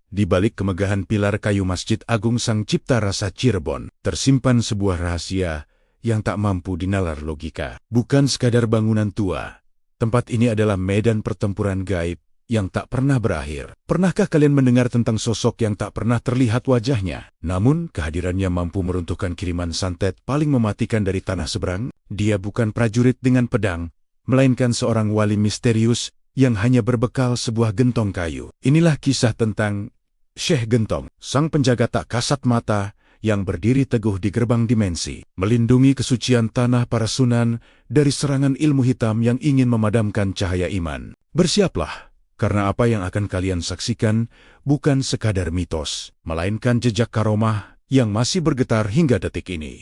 Di balik kemegahan pilar kayu Masjid Agung Sang Cipta Rasa Cirebon, tersimpan sebuah rahasia yang tak mampu dinalar logika. Bukan sekadar bangunan tua, tempat ini adalah medan pertempuran gaib yang tak pernah berakhir. Pernahkah kalian mendengar tentang sosok yang tak pernah terlihat wajahnya? Namun, kehadirannya mampu meruntuhkan kiriman santet paling mematikan dari tanah seberang. Dia bukan prajurit dengan pedang, melainkan seorang wali misterius yang hanya berbekal sebuah gentong kayu. Inilah kisah tentang Syekh Gentong, sang penjaga tak kasat mata yang berdiri teguh di gerbang dimensi, melindungi kesucian tanah para sunan dari serangan ilmu hitam yang ingin memadamkan cahaya iman. Bersiaplah, karena apa yang akan kalian saksikan bukan sekadar mitos, melainkan jejak karomah yang masih bergetar hingga detik ini.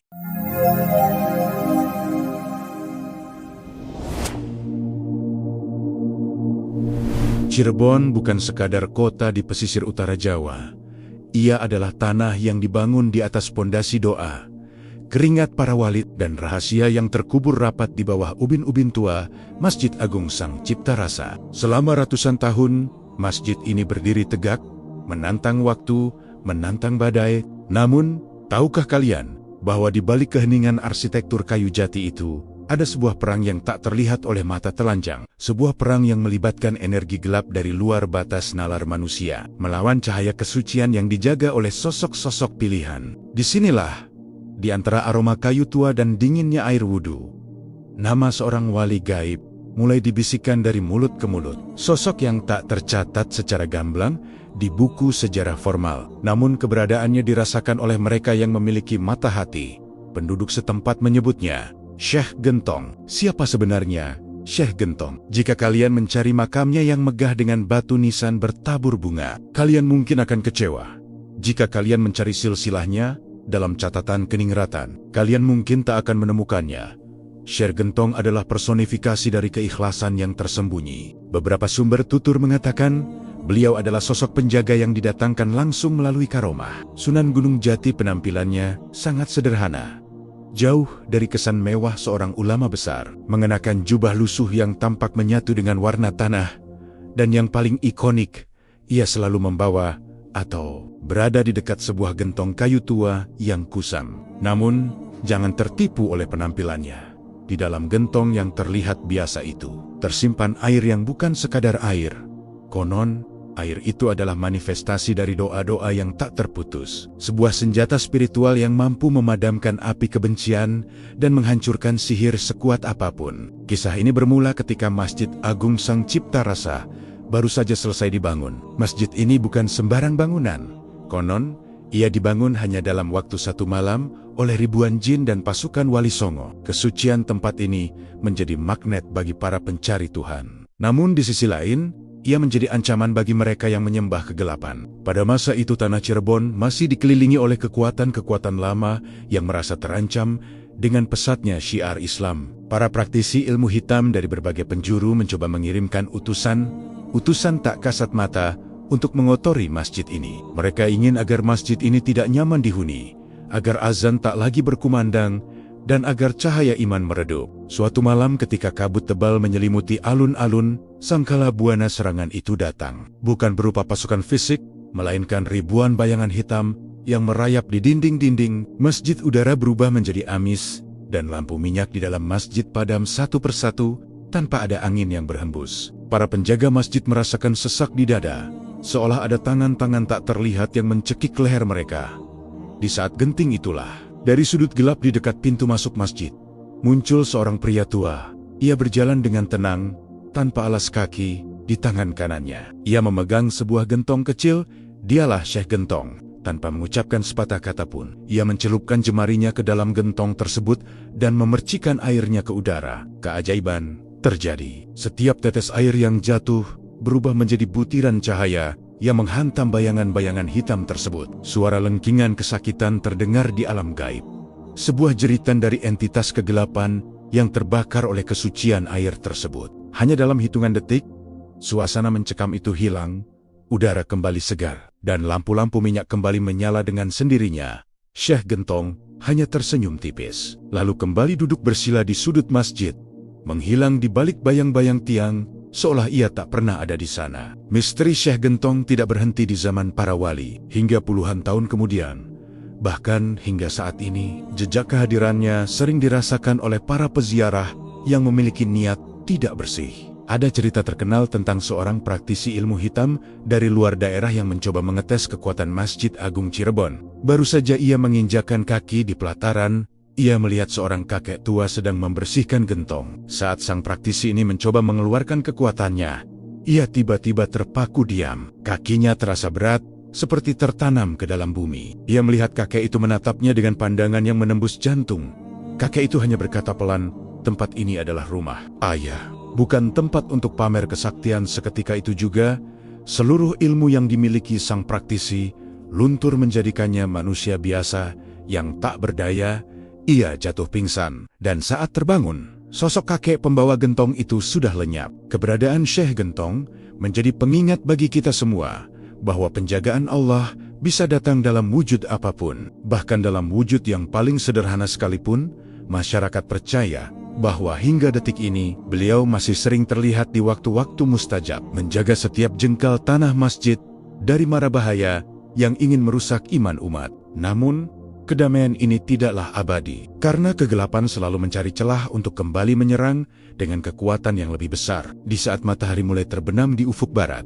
Cirebon bukan sekadar kota di pesisir utara Jawa. Ia adalah tanah yang dibangun di atas pondasi doa, keringat para wali, dan rahasia yang terkubur rapat di bawah ubin-ubin tua Masjid Agung Sang Cipta Rasa. Selama ratusan tahun, masjid ini berdiri tegak, menantang waktu, menantang badai. Namun, tahukah kalian bahwa di balik keheningan arsitektur kayu jati itu, ada sebuah perang yang tak terlihat oleh mata telanjang. Sebuah perang yang melibatkan energi gelap dari luar batas nalar manusia, melawan cahaya kesucian yang dijaga oleh sosok-sosok pilihan. Disinilah, di antara aroma kayu tua dan dinginnya air wudhu, nama seorang wali gaib mulai dibisikkan dari mulut ke mulut. Sosok yang tak tercatat secara gamblang di buku sejarah formal, namun keberadaannya dirasakan oleh mereka yang memiliki mata hati. Penduduk setempat menyebutnya Syekh Gentong. Siapa sebenarnya Syekh Gentong? Jika kalian mencari makamnya yang megah dengan batu nisan bertabur bunga, kalian mungkin akan kecewa. Jika kalian mencari silsilahnya dalam catatan keningratan, kalian mungkin tak akan menemukannya. Syekh Gentong adalah personifikasi dari keikhlasan yang tersembunyi. Beberapa sumber tutur mengatakan beliau adalah sosok penjaga yang didatangkan langsung melalui karomah. Sunan Gunung Jati penampilannya sangat sederhana, jauh dari kesan mewah seorang ulama besar, mengenakan jubah lusuh yang tampak menyatu dengan warna tanah, dan yang paling ikonik, ia selalu membawa atau berada di dekat sebuah gentong kayu tua yang kusam. Namun, jangan tertipu oleh penampilannya. Di dalam gentong yang terlihat biasa itu, tersimpan air yang bukan sekadar air. Konon, air itu adalah manifestasi dari doa-doa yang tak terputus. Sebuah senjata spiritual yang mampu memadamkan api kebencian dan menghancurkan sihir sekuat apapun. Kisah ini bermula ketika Masjid Agung Sang Cipta Rasa baru saja selesai dibangun. Masjid ini bukan sembarang bangunan. Konon, ia dibangun hanya dalam waktu 1 malam oleh ribuan jin dan pasukan Wali Songo. Kesucian tempat ini menjadi magnet bagi para pencari Tuhan. Namun di sisi lain, ia menjadi ancaman bagi mereka yang menyembah kegelapan. Pada masa itu tanah Cirebon masih dikelilingi oleh kekuatan-kekuatan lama yang merasa terancam dengan pesatnya syiar Islam. Para praktisi ilmu hitam dari berbagai penjuru mencoba mengirimkan utusan tak kasat mata untuk mengotori masjid ini. Mereka ingin agar masjid ini tidak nyaman dihuni, agar azan tak lagi berkumandang, dan agar cahaya iman meredup. Suatu malam ketika kabut tebal menyelimuti alun-alun, sangkala buana serangan itu datang. Bukan berupa pasukan fisik, melainkan ribuan bayangan hitam yang merayap di dinding-dinding masjid. Udara berubah menjadi amis, dan lampu minyak di dalam masjid padam satu persatu tanpa ada angin yang berhembus. Para penjaga masjid merasakan sesak di dada, seolah ada tangan-tangan tak terlihat yang mencekik leher mereka. Di saat genting itulah, dari sudut gelap di dekat pintu masuk masjid, muncul seorang pria tua. Ia berjalan dengan tenang, tanpa alas kaki, di tangan kanannya. Ia memegang sebuah gentong kecil. Dialah Syekh Gentong. Tanpa mengucapkan sepatah kata pun, ia mencelupkan jemarinya ke dalam gentong tersebut dan memercikan airnya ke udara. Keajaiban terjadi. Setiap tetes air yang jatuh berubah menjadi butiran cahaya yang menghantam bayangan-bayangan hitam tersebut. Suara lengkingan kesakitan terdengar di alam gaib. Sebuah jeritan dari entitas kegelapan yang terbakar oleh kesucian air tersebut. Hanya dalam hitungan detik, suasana mencekam itu hilang, udara kembali segar, dan lampu-lampu minyak kembali menyala dengan sendirinya. Syekh Gentong hanya tersenyum tipis, lalu kembali duduk bersila di sudut masjid, menghilang di balik bayang-bayang tiang. seolah ia tak pernah ada di sana. Misteri Syekh Gentong tidak berhenti di zaman para wali, hingga puluhan tahun kemudian. Bahkan hingga saat ini, jejak kehadirannya sering dirasakan oleh para peziarah yang memiliki niat tidak bersih. Ada cerita terkenal tentang seorang praktisi ilmu hitam dari luar daerah yang mencoba mengetes kekuatan Masjid Agung Cirebon. Baru saja ia menginjakkan kaki di pelataran, ia melihat seorang kakek tua sedang membersihkan gentong. Saat sang praktisi ini mencoba mengeluarkan kekuatannya, ia tiba-tiba terpaku diam. Kakinya terasa berat, seperti tertanam ke dalam bumi. Ia melihat kakek itu menatapnya dengan pandangan yang menembus jantung. Kakek itu hanya berkata pelan, "Tempat ini adalah rumah ayah, bukan tempat untuk pamer kesaktian." Seketika itu juga, seluruh ilmu yang dimiliki sang praktisi luntur menjadikannya manusia biasa yang tak berdaya. Ia jatuh pingsan, dan saat terbangun, sosok kakek pembawa gentong itu sudah lenyap. Keberadaan Syekh Gentong menjadi pengingat bagi kita semua bahwa penjagaan Allah bisa datang dalam wujud apapun. Bahkan dalam wujud yang paling sederhana sekalipun, masyarakat percaya bahwa hingga detik ini, beliau masih sering terlihat di waktu-waktu mustajab, menjaga setiap jengkal tanah masjid dari mara bahaya yang ingin merusak iman umat. Namun, kedamaian ini tidaklah abadi, karena kegelapan selalu mencari celah untuk kembali menyerang dengan kekuatan yang lebih besar. Di saat matahari mulai terbenam di ufuk barat,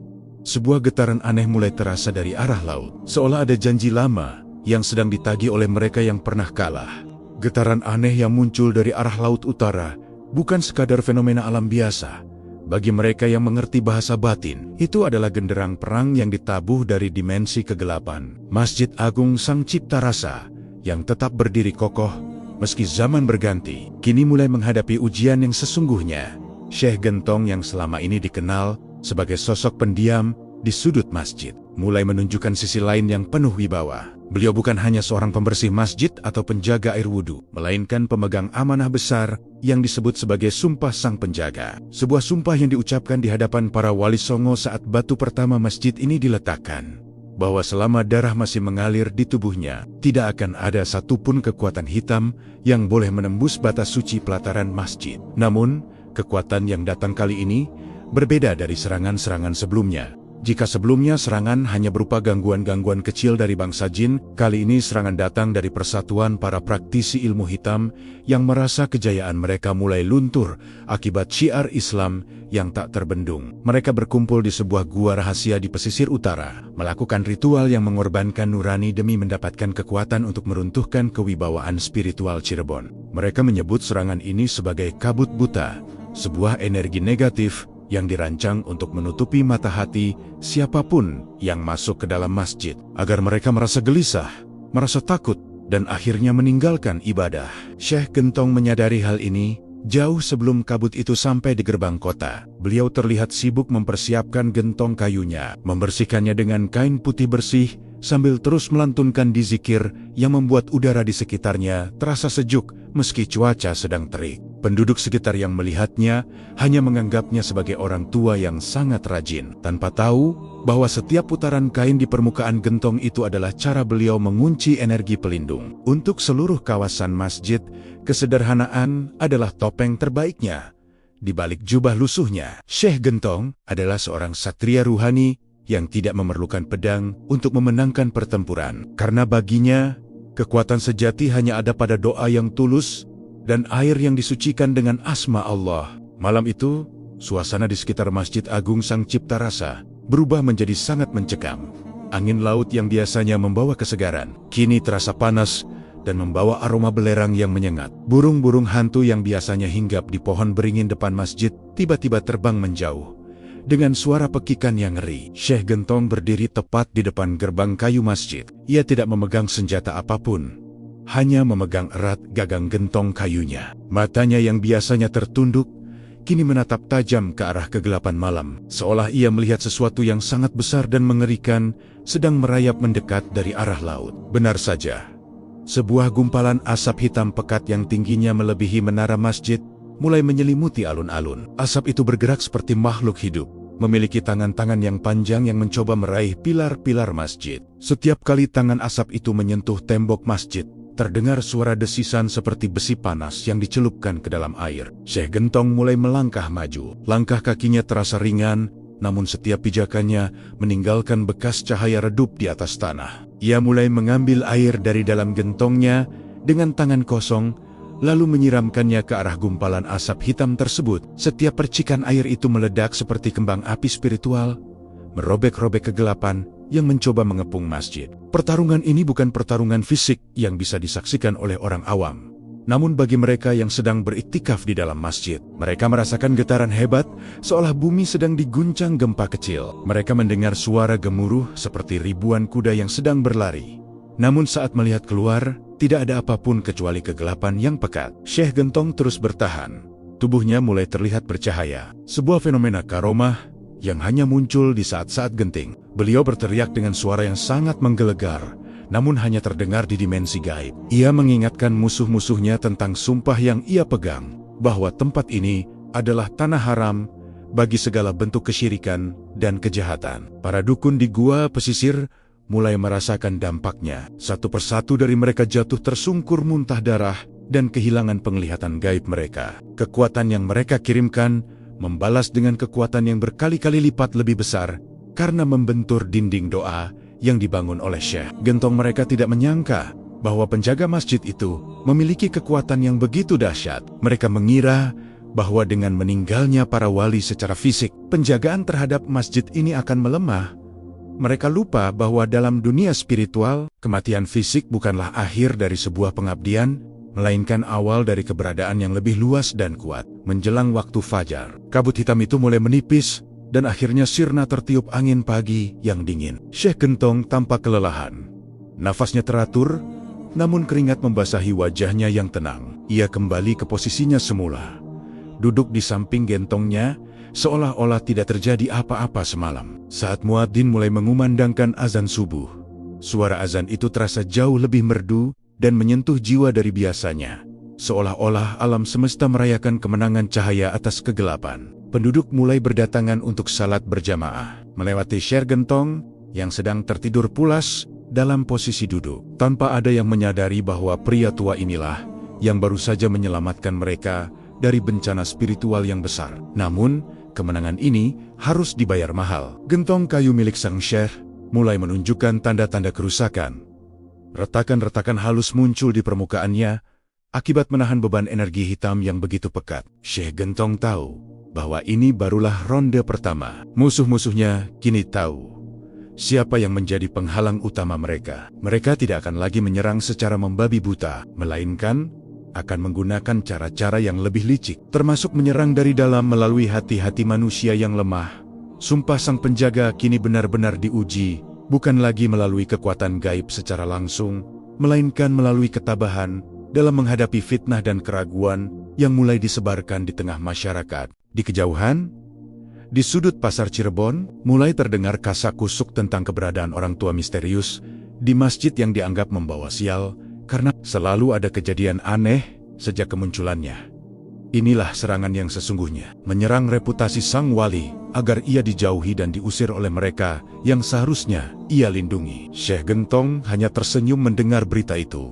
sebuah getaran aneh mulai terasa dari arah laut, seolah ada janji lama yang sedang ditagih oleh mereka yang pernah kalah. Getaran aneh yang muncul dari arah laut utara bukan sekadar fenomena alam biasa. Bagi mereka yang mengerti bahasa batin, itu adalah genderang perang yang ditabuh dari dimensi kegelapan. Masjid Agung Sang Cipta Rasa yang tetap berdiri kokoh meski zaman berganti, kini mulai menghadapi ujian yang sesungguhnya. Syekh Gentong yang selama ini dikenal sebagai sosok pendiam di sudut masjid, mulai menunjukkan sisi lain yang penuh wibawa. Beliau bukan hanya seorang pembersih masjid atau penjaga air wudhu, melainkan pemegang amanah besar yang disebut sebagai Sumpah Sang Penjaga. Sebuah sumpah yang diucapkan di hadapan para wali songo saat batu pertama masjid ini diletakkan, bahwa selama darah masih mengalir di tubuhnya, tidak akan ada satupun kekuatan hitam yang boleh menembus batas suci pelataran masjid. Namun, kekuatan yang datang kali ini berbeda dari serangan-serangan sebelumnya. Jika sebelumnya serangan hanya berupa gangguan-gangguan kecil dari bangsa jin, kali ini serangan datang dari persatuan para praktisi ilmu hitam yang merasa kejayaan mereka mulai luntur akibat syiar Islam yang tak terbendung. Mereka berkumpul di sebuah gua rahasia di pesisir utara, melakukan ritual yang mengorbankan nurani demi mendapatkan kekuatan untuk meruntuhkan kewibawaan spiritual Cirebon. Mereka menyebut serangan ini sebagai kabut buta, sebuah energi negatif yang dirancang untuk menutupi mata hati siapapun yang masuk ke dalam masjid, agar mereka merasa gelisah, merasa takut, dan akhirnya meninggalkan ibadah. Syekh Gentong menyadari hal ini jauh sebelum kabut itu sampai di gerbang kota. Beliau terlihat sibuk mempersiapkan gentong kayunya, membersihkannya dengan kain putih bersih, sambil terus melantunkan dzikir yang membuat udara di sekitarnya terasa sejuk meski cuaca sedang terik. Penduduk sekitar yang melihatnya hanya menganggapnya sebagai orang tua yang sangat rajin, tanpa tahu bahwa setiap putaran kain di permukaan gentong itu adalah cara beliau mengunci energi pelindung. Untuk seluruh kawasan masjid, kesederhanaan adalah topeng terbaiknya. Di balik jubah lusuhnya, Syekh Gentong adalah seorang satria ruhani yang tidak memerlukan pedang untuk memenangkan pertempuran. Karena baginya, kekuatan sejati hanya ada pada doa yang tulus dan air yang disucikan dengan asma Allah. Malam itu, suasana di sekitar Masjid Agung Sang Cipta Rasa berubah menjadi sangat mencekam. Angin laut yang biasanya membawa kesegaran, kini terasa panas dan membawa aroma belerang yang menyengat. Burung-burung hantu yang biasanya hinggap di pohon beringin depan masjid tiba-tiba terbang menjauh dengan suara pekikan yang ngeri. Syekh Gentong berdiri tepat di depan gerbang kayu masjid. Ia tidak memegang senjata apapun, hanya memegang erat gagang gentong kayunya. Matanya yang biasanya tertunduk, kini menatap tajam ke arah kegelapan malam, seolah ia melihat sesuatu yang sangat besar dan mengerikan sedang merayap mendekat dari arah laut. Benar saja, sebuah gumpalan asap hitam pekat yang tingginya melebihi menara masjid mulai menyelimuti alun-alun. Asap itu bergerak seperti makhluk hidup, memiliki tangan-tangan yang panjang yang mencoba meraih pilar-pilar masjid. Setiap kali tangan asap itu menyentuh tembok masjid, terdengar suara desisan seperti besi panas yang dicelupkan ke dalam air. Syekh Gentong mulai melangkah maju. Langkah kakinya terasa ringan, namun setiap pijakannya meninggalkan bekas cahaya redup di atas tanah. Ia mulai mengambil air dari dalam gentongnya dengan tangan kosong, lalu menyiramkannya ke arah gumpalan asap hitam tersebut. Setiap percikan air itu meledak seperti kembang api spiritual, merobek-robek kegelapan yang mencoba mengepung masjid. Pertarungan ini bukan pertarungan fisik yang bisa disaksikan oleh orang awam. Namun bagi mereka yang sedang beriktikaf di dalam masjid, mereka merasakan getaran hebat seolah bumi sedang diguncang gempa kecil. Mereka mendengar suara gemuruh seperti ribuan kuda yang sedang berlari. Namun saat melihat keluar, tidak ada apapun kecuali kegelapan yang pekat. Syekh Gentong terus bertahan. Tubuhnya mulai terlihat bercahaya. Sebuah fenomena karomah yang hanya muncul di saat-saat genting. Beliau berteriak dengan suara yang sangat menggelegar, namun hanya terdengar di dimensi gaib. Ia mengingatkan musuh-musuhnya tentang sumpah yang ia pegang, bahwa tempat ini adalah tanah haram bagi segala bentuk kesyirikan dan kejahatan. Para dukun di gua pesisir mulai merasakan dampaknya. Satu persatu dari mereka jatuh tersungkur muntah darah dan kehilangan penglihatan gaib mereka. Kekuatan yang mereka kirimkan membalas dengan kekuatan yang berkali-kali lipat lebih besar karena membentur dinding doa yang dibangun oleh Syekh Gentong. Mereka tidak menyangka bahwa penjaga masjid itu memiliki kekuatan yang begitu dahsyat. Mereka mengira bahwa dengan meninggalnya para wali secara fisik, penjagaan terhadap masjid ini akan melemah. Mereka lupa bahwa dalam dunia spiritual, kematian fisik bukanlah akhir dari sebuah pengabdian, melainkan awal dari keberadaan yang lebih luas dan kuat. Menjelang waktu fajar, kabut hitam itu mulai menipis, dan akhirnya sirna tertiup angin pagi yang dingin. Syekh Gentong tampak kelelahan. Nafasnya teratur, namun keringat membasahi wajahnya yang tenang. Ia kembali ke posisinya semula. Duduk di samping gentongnya, seolah-olah tidak terjadi apa-apa semalam. Saat muadzin mulai mengumandangkan azan subuh, suara azan itu terasa jauh lebih merdu dan menyentuh jiwa dari biasanya. Seolah-olah alam semesta merayakan kemenangan cahaya atas kegelapan. Penduduk mulai berdatangan untuk salat berjamaah, melewati Syekh Gentong yang sedang tertidur pulas dalam posisi duduk. Tanpa ada yang menyadari bahwa pria tua inilah yang baru saja menyelamatkan mereka dari bencana spiritual yang besar. Namun, kemenangan ini harus dibayar mahal. Gentong kayu milik sang Syekh mulai menunjukkan tanda-tanda kerusakan. Retakan-retakan halus muncul di permukaannya akibat menahan beban energi hitam yang begitu pekat. Syekh Gentong tahu bahwa ini barulah ronde pertama. Musuh-musuhnya kini tahu siapa yang menjadi penghalang utama mereka. Mereka tidak akan lagi menyerang secara membabi buta, melainkan akan menggunakan cara-cara yang lebih licik, termasuk menyerang dari dalam melalui hati-hati manusia yang lemah. Sumpah sang penjaga kini benar-benar diuji, bukan lagi melalui kekuatan gaib secara langsung, melainkan melalui ketabahan dalam menghadapi fitnah dan keraguan yang mulai disebarkan di tengah masyarakat. Di kejauhan, di sudut pasar Cirebon, mulai terdengar kasak-kusuk tentang keberadaan orang tua misterius di masjid yang dianggap membawa sial, karena selalu ada kejadian aneh sejak kemunculannya. Inilah serangan yang sesungguhnya, menyerang reputasi sang wali agar ia dijauhi dan diusir oleh mereka yang seharusnya ia lindungi. Syekh Gentong hanya tersenyum mendengar berita itu.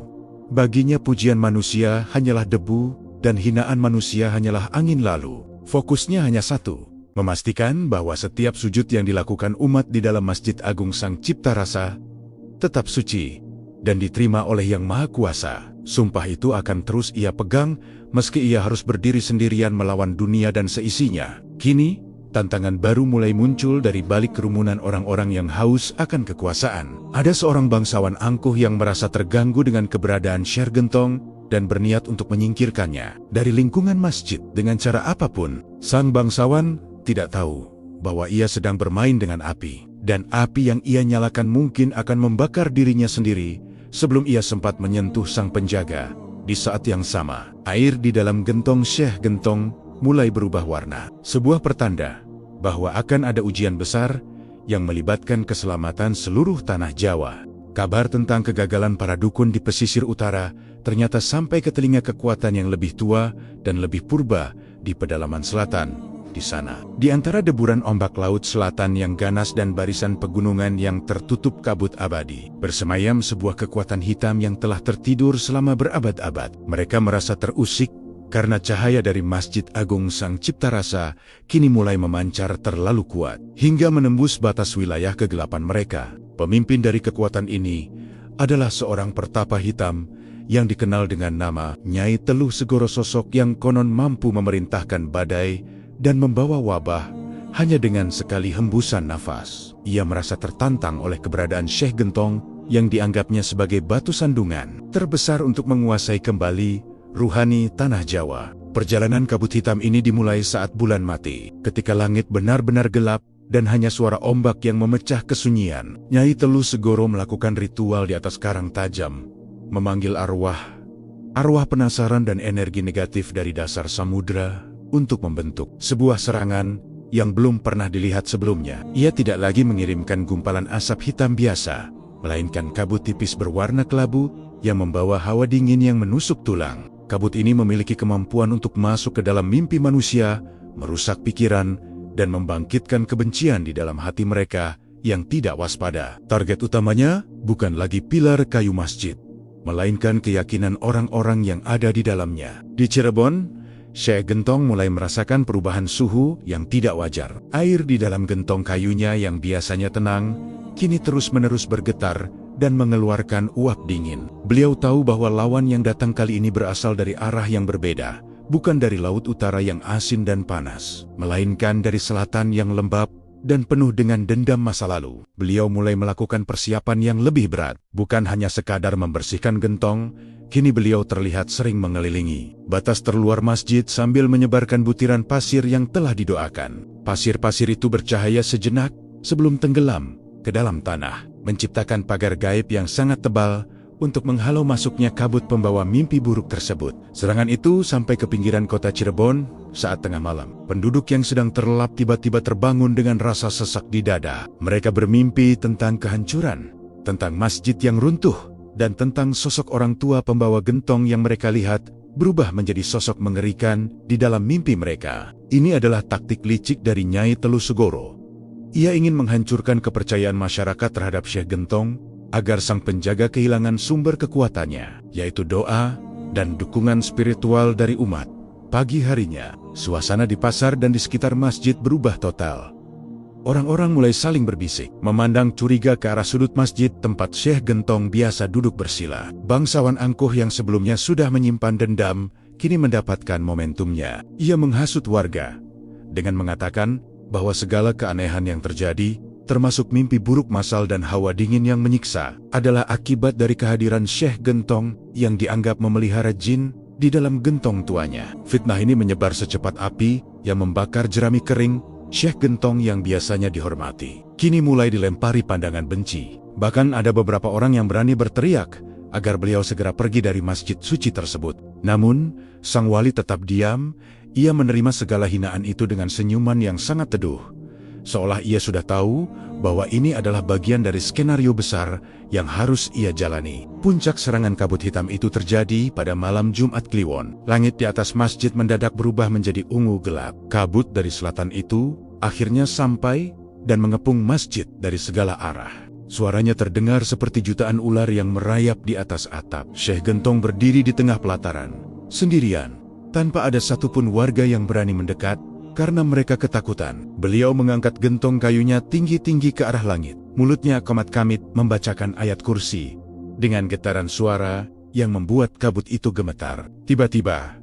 Baginya pujian manusia hanyalah debu dan hinaan manusia hanyalah angin lalu. Fokusnya hanya satu, memastikan bahwa setiap sujud yang dilakukan umat di dalam Masjid Agung Sang Cipta Rasa tetap suci dan diterima oleh Yang Maha Kuasa. Sumpah itu akan terus ia pegang meski ia harus berdiri sendirian melawan dunia dan seisinya. Kini, tantangan baru mulai muncul dari balik kerumunan orang-orang yang haus akan kekuasaan. Ada seorang bangsawan angkuh yang merasa terganggu dengan keberadaan Syekh Gentong dan berniat untuk menyingkirkannya dari lingkungan masjid dengan cara apapun. Sang bangsawan tidak tahu bahwa ia sedang bermain dengan api, dan api yang ia nyalakan mungkin akan membakar dirinya sendiri sebelum ia sempat menyentuh sang penjaga. Di saat yang sama, air di dalam gentong Syekh Gentong mulai berubah warna. Sebuah pertanda bahwa akan ada ujian besar yang melibatkan keselamatan seluruh tanah Jawa. Kabar tentang kegagalan para dukun di pesisir utara ternyata sampai ke telinga kekuatan yang lebih tua dan lebih purba di pedalaman selatan, di sana. Di antara deburan ombak laut selatan yang ganas dan barisan pegunungan yang tertutup kabut abadi, bersemayam sebuah kekuatan hitam yang telah tertidur selama berabad-abad. Mereka merasa terusik karena cahaya dari Masjid Agung Sang Cipta Rasa kini mulai memancar terlalu kuat, hingga menembus batas wilayah kegelapan mereka. Pemimpin dari kekuatan ini adalah seorang pertapa hitam yang dikenal dengan nama Nyai Teluh Segoro, sosok yang konon mampu memerintahkan badai dan membawa wabah hanya dengan sekali hembusan nafas. Ia merasa tertantang oleh keberadaan Syekh Gentong yang dianggapnya sebagai batu sandungan terbesar untuk menguasai kembali ruhani tanah Jawa. Perjalanan kabut hitam ini dimulai saat bulan mati, ketika langit benar-benar gelap dan hanya suara ombak yang memecah kesunyian. Nyai Teluh Segoro melakukan ritual di atas karang tajam, memanggil arwah penasaran dan energi negatif dari dasar samudra untuk membentuk sebuah serangan yang belum pernah dilihat sebelumnya. Ia tidak lagi mengirimkan gumpalan asap hitam biasa, melainkan kabut tipis berwarna kelabu yang membawa hawa dingin yang menusuk tulang. Kabut ini memiliki kemampuan untuk masuk ke dalam mimpi manusia, merusak pikiran, dan membangkitkan kebencian di dalam hati mereka yang tidak waspada. Target utamanya bukan lagi pilar kayu masjid, melainkan keyakinan orang-orang yang ada di dalamnya. Di Cirebon, Syekh Gentong mulai merasakan perubahan suhu yang tidak wajar. Air di dalam gentong kayunya yang biasanya tenang, kini terus-menerus bergetar dan mengeluarkan uap dingin. Beliau tahu bahwa lawan yang datang kali ini berasal dari arah yang berbeda, bukan dari laut utara yang asin dan panas, melainkan dari selatan yang lembab dan penuh dengan dendam masa lalu. Beliau mulai melakukan persiapan yang lebih berat, bukan hanya sekadar membersihkan gentong. Kini beliau terlihat sering mengelilingi batas terluar masjid sambil menyebarkan butiran pasir yang telah didoakan. Pasir-pasir itu bercahaya sejenak sebelum tenggelam ke dalam tanah, menciptakan pagar gaib yang sangat tebal untuk menghalau masuknya kabut pembawa mimpi buruk tersebut. Serangan itu sampai ke pinggiran kota Cirebon saat tengah malam. Penduduk yang sedang terlelap tiba-tiba terbangun dengan rasa sesak di dada. Mereka bermimpi tentang kehancuran, tentang masjid yang runtuh, dan tentang sosok orang tua pembawa gentong yang mereka lihat berubah menjadi sosok mengerikan di dalam mimpi mereka. Ini adalah taktik licik dari Nyai Teluh Segoro. Ia ingin menghancurkan kepercayaan masyarakat terhadap Syekh Gentong agar sang penjaga kehilangan sumber kekuatannya, yaitu doa dan dukungan spiritual dari umat. Pagi harinya, suasana di pasar dan di sekitar masjid berubah total. Orang-orang mulai saling berbisik, memandang curiga ke arah sudut masjid tempat Syekh Gentong biasa duduk bersila. Bangsawan angkuh yang sebelumnya sudah menyimpan dendam, kini mendapatkan momentumnya. Ia menghasut warga dengan mengatakan bahwa segala keanehan yang terjadi, termasuk mimpi buruk massal dan hawa dingin yang menyiksa, adalah akibat dari kehadiran Syekh Gentong yang dianggap memelihara jin di dalam gentong tuanya. Fitnah ini menyebar secepat api yang membakar jerami kering. Syekh Gentong yang biasanya dihormati kini mulai dilempari pandangan benci. Bahkan ada beberapa orang yang berani berteriak agar beliau segera pergi dari masjid suci tersebut. Namun, sang wali tetap diam. Ia menerima segala hinaan itu dengan senyuman yang sangat teduh, seolah ia sudah tahu bahwa ini adalah bagian dari skenario besar yang harus ia jalani. Puncak serangan kabut hitam itu terjadi pada malam Jumat Kliwon. Langit di atas masjid mendadak berubah menjadi ungu gelap. Kabut dari selatan itu akhirnya sampai dan mengepung masjid dari segala arah. Suaranya terdengar seperti jutaan ular yang merayap di atas atap. Syekh Gentong berdiri di tengah pelataran, sendirian, tanpa ada satupun warga yang berani mendekat karena mereka ketakutan. Beliau mengangkat gentong kayunya tinggi-tinggi ke arah langit. Mulutnya komat-kamit membacakan ayat kursi dengan getaran suara yang membuat kabut itu gemetar. Tiba-tiba,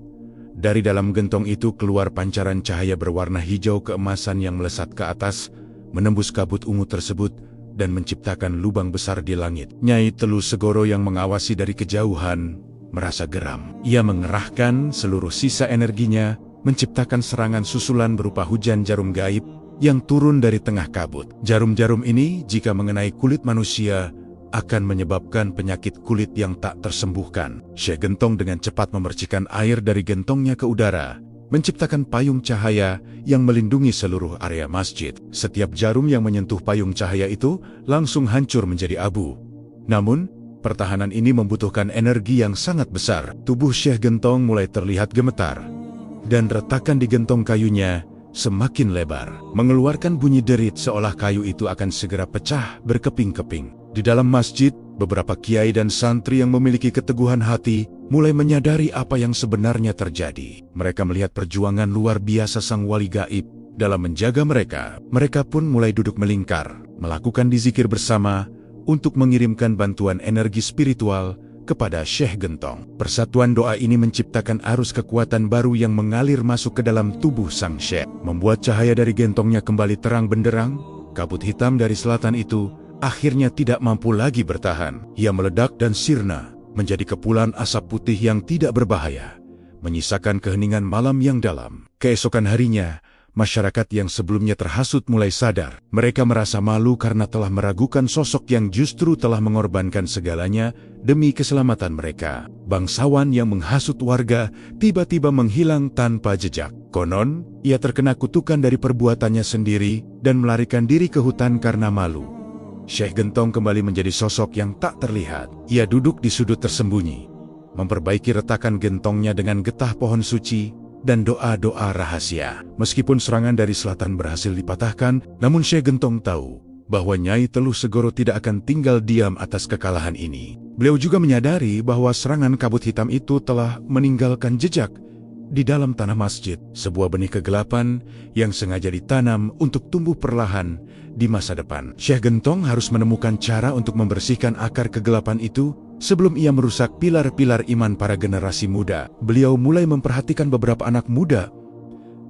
dari dalam gentong itu keluar pancaran cahaya berwarna hijau keemasan yang melesat ke atas, menembus kabut ungu tersebut dan menciptakan lubang besar di langit. Nyai Teluh Segoro yang mengawasi dari kejauhan merasa geram. Ia mengerahkan seluruh sisa energinya, menciptakan serangan susulan berupa hujan jarum gaib yang turun dari tengah kabut. Jarum-jarum ini jika mengenai kulit manusia akan menyebabkan penyakit kulit yang tak tersembuhkan. Syekh Gentong dengan cepat memercikan air dari gentongnya ke udara, menciptakan payung cahaya yang melindungi seluruh area masjid. Setiap jarum yang menyentuh payung cahaya itu langsung hancur menjadi abu. Namun, pertahanan ini membutuhkan energi yang sangat besar. Tubuh Syekh Gentong mulai terlihat gemetar, dan retakan di gentong kayunya semakin lebar, mengeluarkan bunyi derit seolah kayu itu akan segera pecah berkeping-keping. Di dalam masjid, beberapa kiai dan santri yang memiliki keteguhan hati mulai menyadari apa yang sebenarnya terjadi. Mereka melihat perjuangan luar biasa sang wali gaib dalam menjaga mereka. Mereka pun mulai duduk melingkar, melakukan dzikir bersama untuk mengirimkan bantuan energi spiritual kepada Syekh Gentong. Persatuan doa ini menciptakan arus kekuatan baru yang mengalir masuk ke dalam tubuh sang Syekh, membuat cahaya dari gentongnya kembali terang benderang. Kabut hitam dari selatan itu akhirnya tidak mampu lagi bertahan. Ia meledak dan sirna menjadi kepulan asap putih yang tidak berbahaya, menyisakan keheningan malam yang dalam. Keesokan harinya, masyarakat yang sebelumnya terhasut mulai sadar. Mereka merasa malu karena telah meragukan sosok yang justru telah mengorbankan segalanya demi keselamatan mereka. Bangsawan yang menghasut warga tiba-tiba menghilang tanpa jejak. Konon, ia terkena kutukan dari perbuatannya sendiri dan melarikan diri ke hutan karena malu. Syekh Gentong kembali menjadi sosok yang tak terlihat. Ia duduk di sudut tersembunyi, memperbaiki retakan gentongnya dengan getah pohon suci dan doa-doa rahasia. Meskipun serangan dari selatan berhasil dipatahkan, namun Syekh Gentong tahu bahwa Nyai Teluh Segoro tidak akan tinggal diam atas kekalahan ini. Beliau juga menyadari bahwa serangan kabut hitam itu telah meninggalkan jejak di dalam tanah masjid, sebuah benih kegelapan yang sengaja ditanam untuk tumbuh perlahan di masa depan. Syekh Gentong harus menemukan cara untuk membersihkan akar kegelapan itu sebelum ia merusak pilar-pilar iman para generasi muda. Beliau mulai memperhatikan beberapa anak muda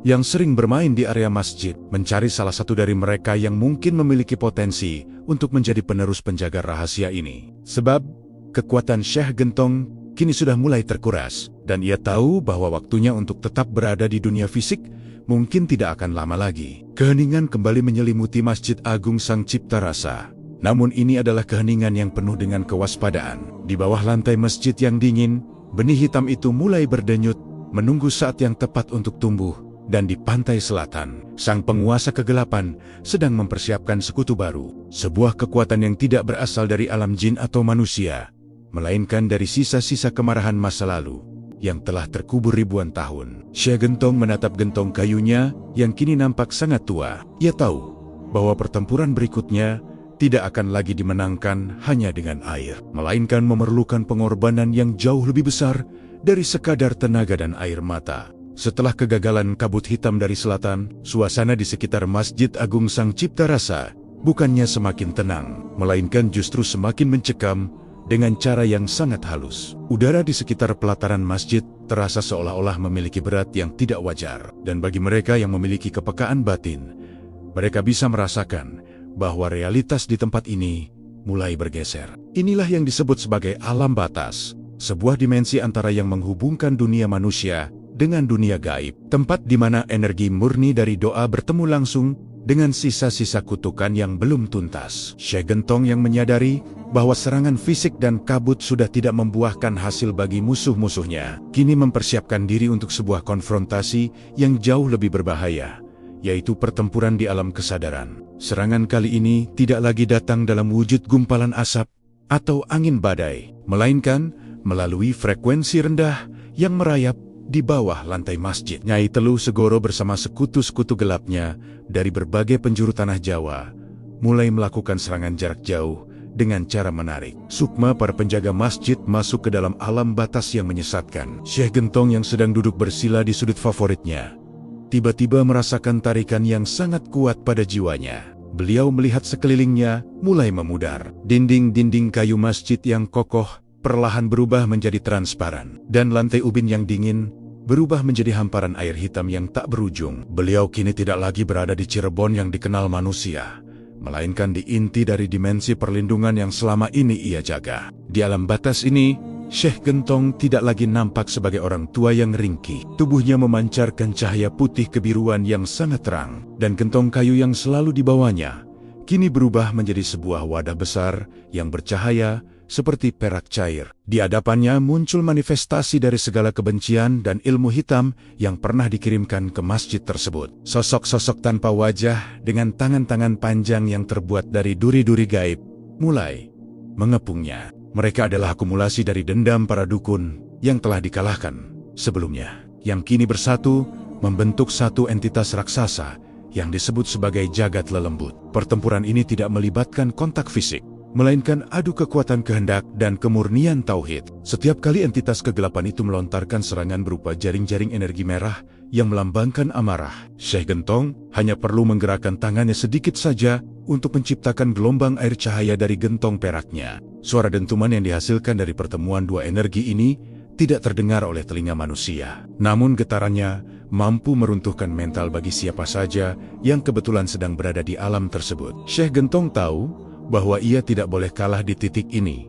yang sering bermain di area masjid, mencari salah satu dari mereka yang mungkin memiliki potensi untuk menjadi penerus penjaga rahasia ini. Sebab kekuatan Syekh Gentong kini sudah mulai terkuras, dan ia tahu bahwa waktunya untuk tetap berada di dunia fisik mungkin tidak akan lama lagi. Keheningan kembali menyelimuti Masjid Agung Sang Cipta Rasa. Namun ini adalah keheningan yang penuh dengan kewaspadaan. Di bawah lantai masjid yang dingin, benih hitam itu mulai berdenyut, menunggu saat yang tepat untuk tumbuh. Dan di pantai selatan, sang penguasa kegelapan sedang mempersiapkan sekutu baru. Sebuah kekuatan yang tidak berasal dari alam jin atau manusia, melainkan dari sisa-sisa kemarahan masa lalu yang telah terkubur ribuan tahun. Syekh Gentong menatap gentong kayunya yang kini nampak sangat tua. Ia tahu bahwa pertempuran berikutnya tidak akan lagi dimenangkan hanya dengan air, melainkan memerlukan pengorbanan yang jauh lebih besar dari sekadar tenaga dan air mata. Setelah kegagalan kabut hitam dari selatan, suasana di sekitar Masjid Agung Sang Cipta Rasa bukannya semakin tenang, melainkan justru semakin mencekam dengan cara yang sangat halus. Udara di sekitar pelataran masjid terasa seolah-olah memiliki berat yang tidak wajar, dan bagi mereka yang memiliki kepekaan batin, mereka bisa merasakan bahwa realitas di tempat ini mulai bergeser. Inilah yang disebut sebagai alam batas, sebuah dimensi antara yang menghubungkan dunia manusia dengan dunia gaib, tempat di mana energi murni dari doa bertemu langsung dengan sisa-sisa kutukan yang belum tuntas. Syekh Gentong yang menyadari bahwa serangan fisik dan kabut sudah tidak membuahkan hasil bagi musuh-musuhnya, kini mempersiapkan diri untuk sebuah konfrontasi yang jauh lebih berbahaya, yaitu pertempuran di alam kesadaran. Serangan kali ini tidak lagi datang dalam wujud gumpalan asap atau angin badai, melainkan melalui frekuensi rendah yang merayap di bawah lantai masjid. Nyai Teluh Segoro bersama sekutu-sekutu gelapnya dari berbagai penjuru tanah Jawa mulai melakukan serangan jarak jauh dengan cara menarik sukma para penjaga masjid masuk ke dalam alam batas yang menyesatkan. Syekh Gentong yang sedang duduk bersila di sudut favoritnya tiba-tiba merasakan tarikan yang sangat kuat pada jiwanya. Beliau melihat sekelilingnya mulai memudar. Dinding-dinding kayu masjid yang kokoh perlahan berubah menjadi transparan, dan lantai ubin yang dingin berubah menjadi hamparan air hitam yang tak berujung. Beliau kini tidak lagi berada di Cirebon yang dikenal manusia, melainkan di inti dari dimensi perlindungan yang selama ini ia jaga. Di alam batas ini, Syekh Gentong tidak lagi nampak sebagai orang tua yang ringkih. Tubuhnya memancarkan cahaya putih kebiruan yang sangat terang, dan gentong kayu yang selalu dibawanya kini berubah menjadi sebuah wadah besar yang bercahaya seperti perak cair. Di hadapannya muncul manifestasi dari segala kebencian dan ilmu hitam yang pernah dikirimkan ke masjid tersebut. Sosok-sosok tanpa wajah dengan tangan-tangan panjang yang terbuat dari duri-duri gaib mulai mengepungnya. Mereka adalah akumulasi dari dendam para dukun yang telah dikalahkan sebelumnya, yang kini bersatu membentuk satu entitas raksasa yang disebut sebagai jagat lelembut. Pertempuran ini tidak melibatkan kontak fisik, melainkan adu kekuatan kehendak dan kemurnian tauhid. Setiap kali entitas kegelapan itu melontarkan serangan berupa jaring-jaring energi merah yang melambangkan amarah, Syekh Gentong hanya perlu menggerakkan tangannya sedikit saja untuk menciptakan gelombang air cahaya dari gentong peraknya. Suara dentuman yang dihasilkan dari pertemuan dua energi ini tidak terdengar oleh telinga manusia. Namun getarannya mampu meruntuhkan mental bagi siapa saja yang kebetulan sedang berada di alam tersebut. Syekh Gentong tahu bahwa ia tidak boleh kalah di titik ini.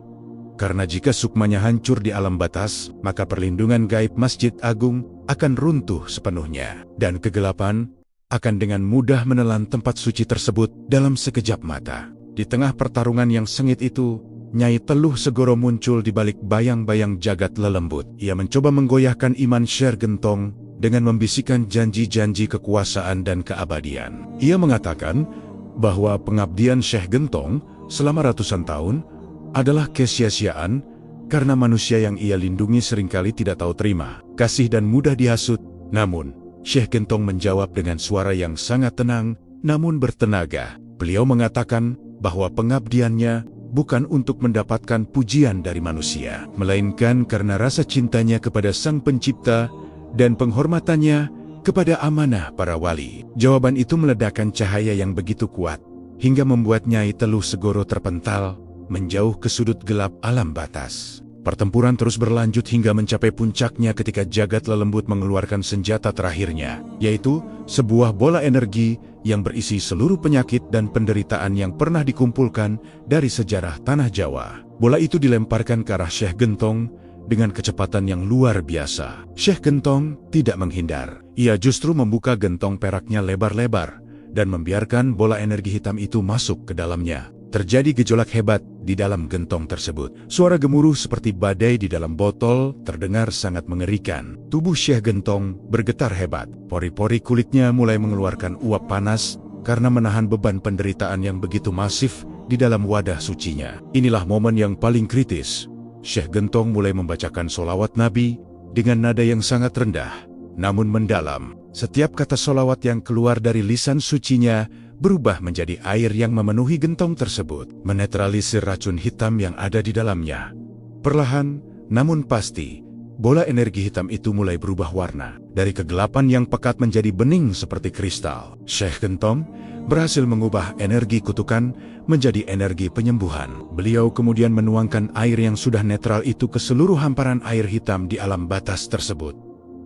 Karena jika sukmanya hancur di alam batas, maka perlindungan gaib Masjid Agung akan runtuh sepenuhnya. Dan kegelapan akan dengan mudah menelan tempat suci tersebut dalam sekejap mata. Di tengah pertarungan yang sengit itu, Nyai Teluh Segoro muncul di balik bayang-bayang jagat lelembut. Ia mencoba menggoyahkan iman Syekh Gentong dengan membisikkan janji-janji kekuasaan dan keabadian. Ia mengatakan bahwa pengabdian Syekh Gentong selama ratusan tahun adalah kesia-siaan karena manusia yang ia lindungi seringkali tidak tahu terima kasih dan mudah dihasut. Namun, Syekh Gentong menjawab dengan suara yang sangat tenang namun bertenaga. Beliau mengatakan bahwa pengabdiannya bukan untuk mendapatkan pujian dari manusia, melainkan karena rasa cintanya kepada Sang Pencipta dan penghormatannya kepada amanah para wali. Jawaban itu meledakkan cahaya yang begitu kuat, hingga membuat Nyai Teluh Segoro terpental, menjauh ke sudut gelap alam batas. Pertempuran terus berlanjut hingga mencapai puncaknya ketika jagat lelembut mengeluarkan senjata terakhirnya, yaitu sebuah bola energi yang berisi seluruh penyakit dan penderitaan yang pernah dikumpulkan dari sejarah tanah Jawa. Bola itu dilemparkan ke arah Syekh Gentong dengan kecepatan yang luar biasa. Syekh Gentong tidak menghindar. Ia justru membuka gentong peraknya lebar-lebar dan membiarkan bola energi hitam itu masuk ke dalamnya. Terjadi gejolak hebat di dalam gentong tersebut. Suara gemuruh seperti badai di dalam botol terdengar sangat mengerikan. Tubuh Syekh Gentong bergetar hebat. Pori-pori kulitnya mulai mengeluarkan uap panas karena menahan beban penderitaan yang begitu masif di dalam wadah sucinya. Inilah momen yang paling kritis. Syekh Gentong mulai membacakan solawat Nabi dengan nada yang sangat rendah, namun mendalam. Setiap kata solawat yang keluar dari lisan sucinya berubah menjadi air yang memenuhi gentong tersebut, menetralisir racun hitam yang ada di dalamnya. Perlahan, namun pasti, bola energi hitam itu mulai berubah warna. Dari kegelapan yang pekat menjadi bening seperti kristal. Syekh Gentong berhasil mengubah energi kutukan menjadi energi penyembuhan. Beliau kemudian menuangkan air yang sudah netral itu ke seluruh hamparan air hitam di alam batas tersebut.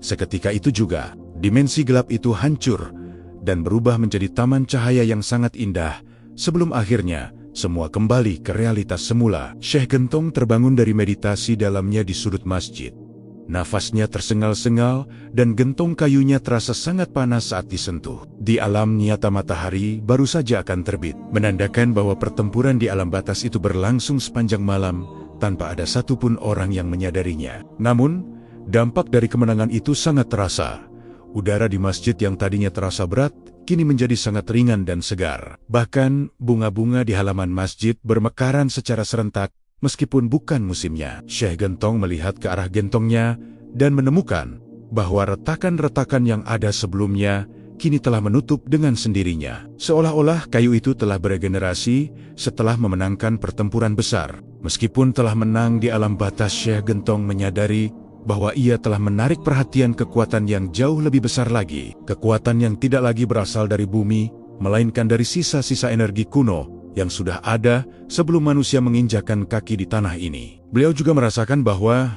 Seketika itu juga, dimensi gelap itu hancur dan berubah menjadi taman cahaya yang sangat indah, sebelum akhirnya semua kembali ke realitas semula. Syekh Gentong terbangun dari meditasi dalamnya di sudut masjid. Nafasnya tersengal-sengal dan gentong kayunya terasa sangat panas saat disentuh. Di alam nyata matahari baru saja akan terbit, menandakan bahwa pertempuran di alam batas itu berlangsung sepanjang malam tanpa ada satupun orang yang menyadarinya. Namun, dampak dari kemenangan itu sangat terasa. Udara di masjid yang tadinya terasa berat, kini menjadi sangat ringan dan segar. Bahkan, bunga-bunga di halaman masjid bermekaran secara serentak, meskipun bukan musimnya. Syekh Gentong melihat ke arah gentongnya dan menemukan bahwa retakan-retakan yang ada sebelumnya kini telah menutup dengan sendirinya. Seolah-olah kayu itu telah beregenerasi setelah memenangkan pertempuran besar. Meskipun telah menang di alam batas, Syekh Gentong menyadari bahwa ia telah menarik perhatian kekuatan yang jauh lebih besar lagi. Kekuatan yang tidak lagi berasal dari bumi, melainkan dari sisa-sisa energi kuno yang sudah ada sebelum manusia menginjakkan kaki di tanah ini. Beliau juga merasakan bahwa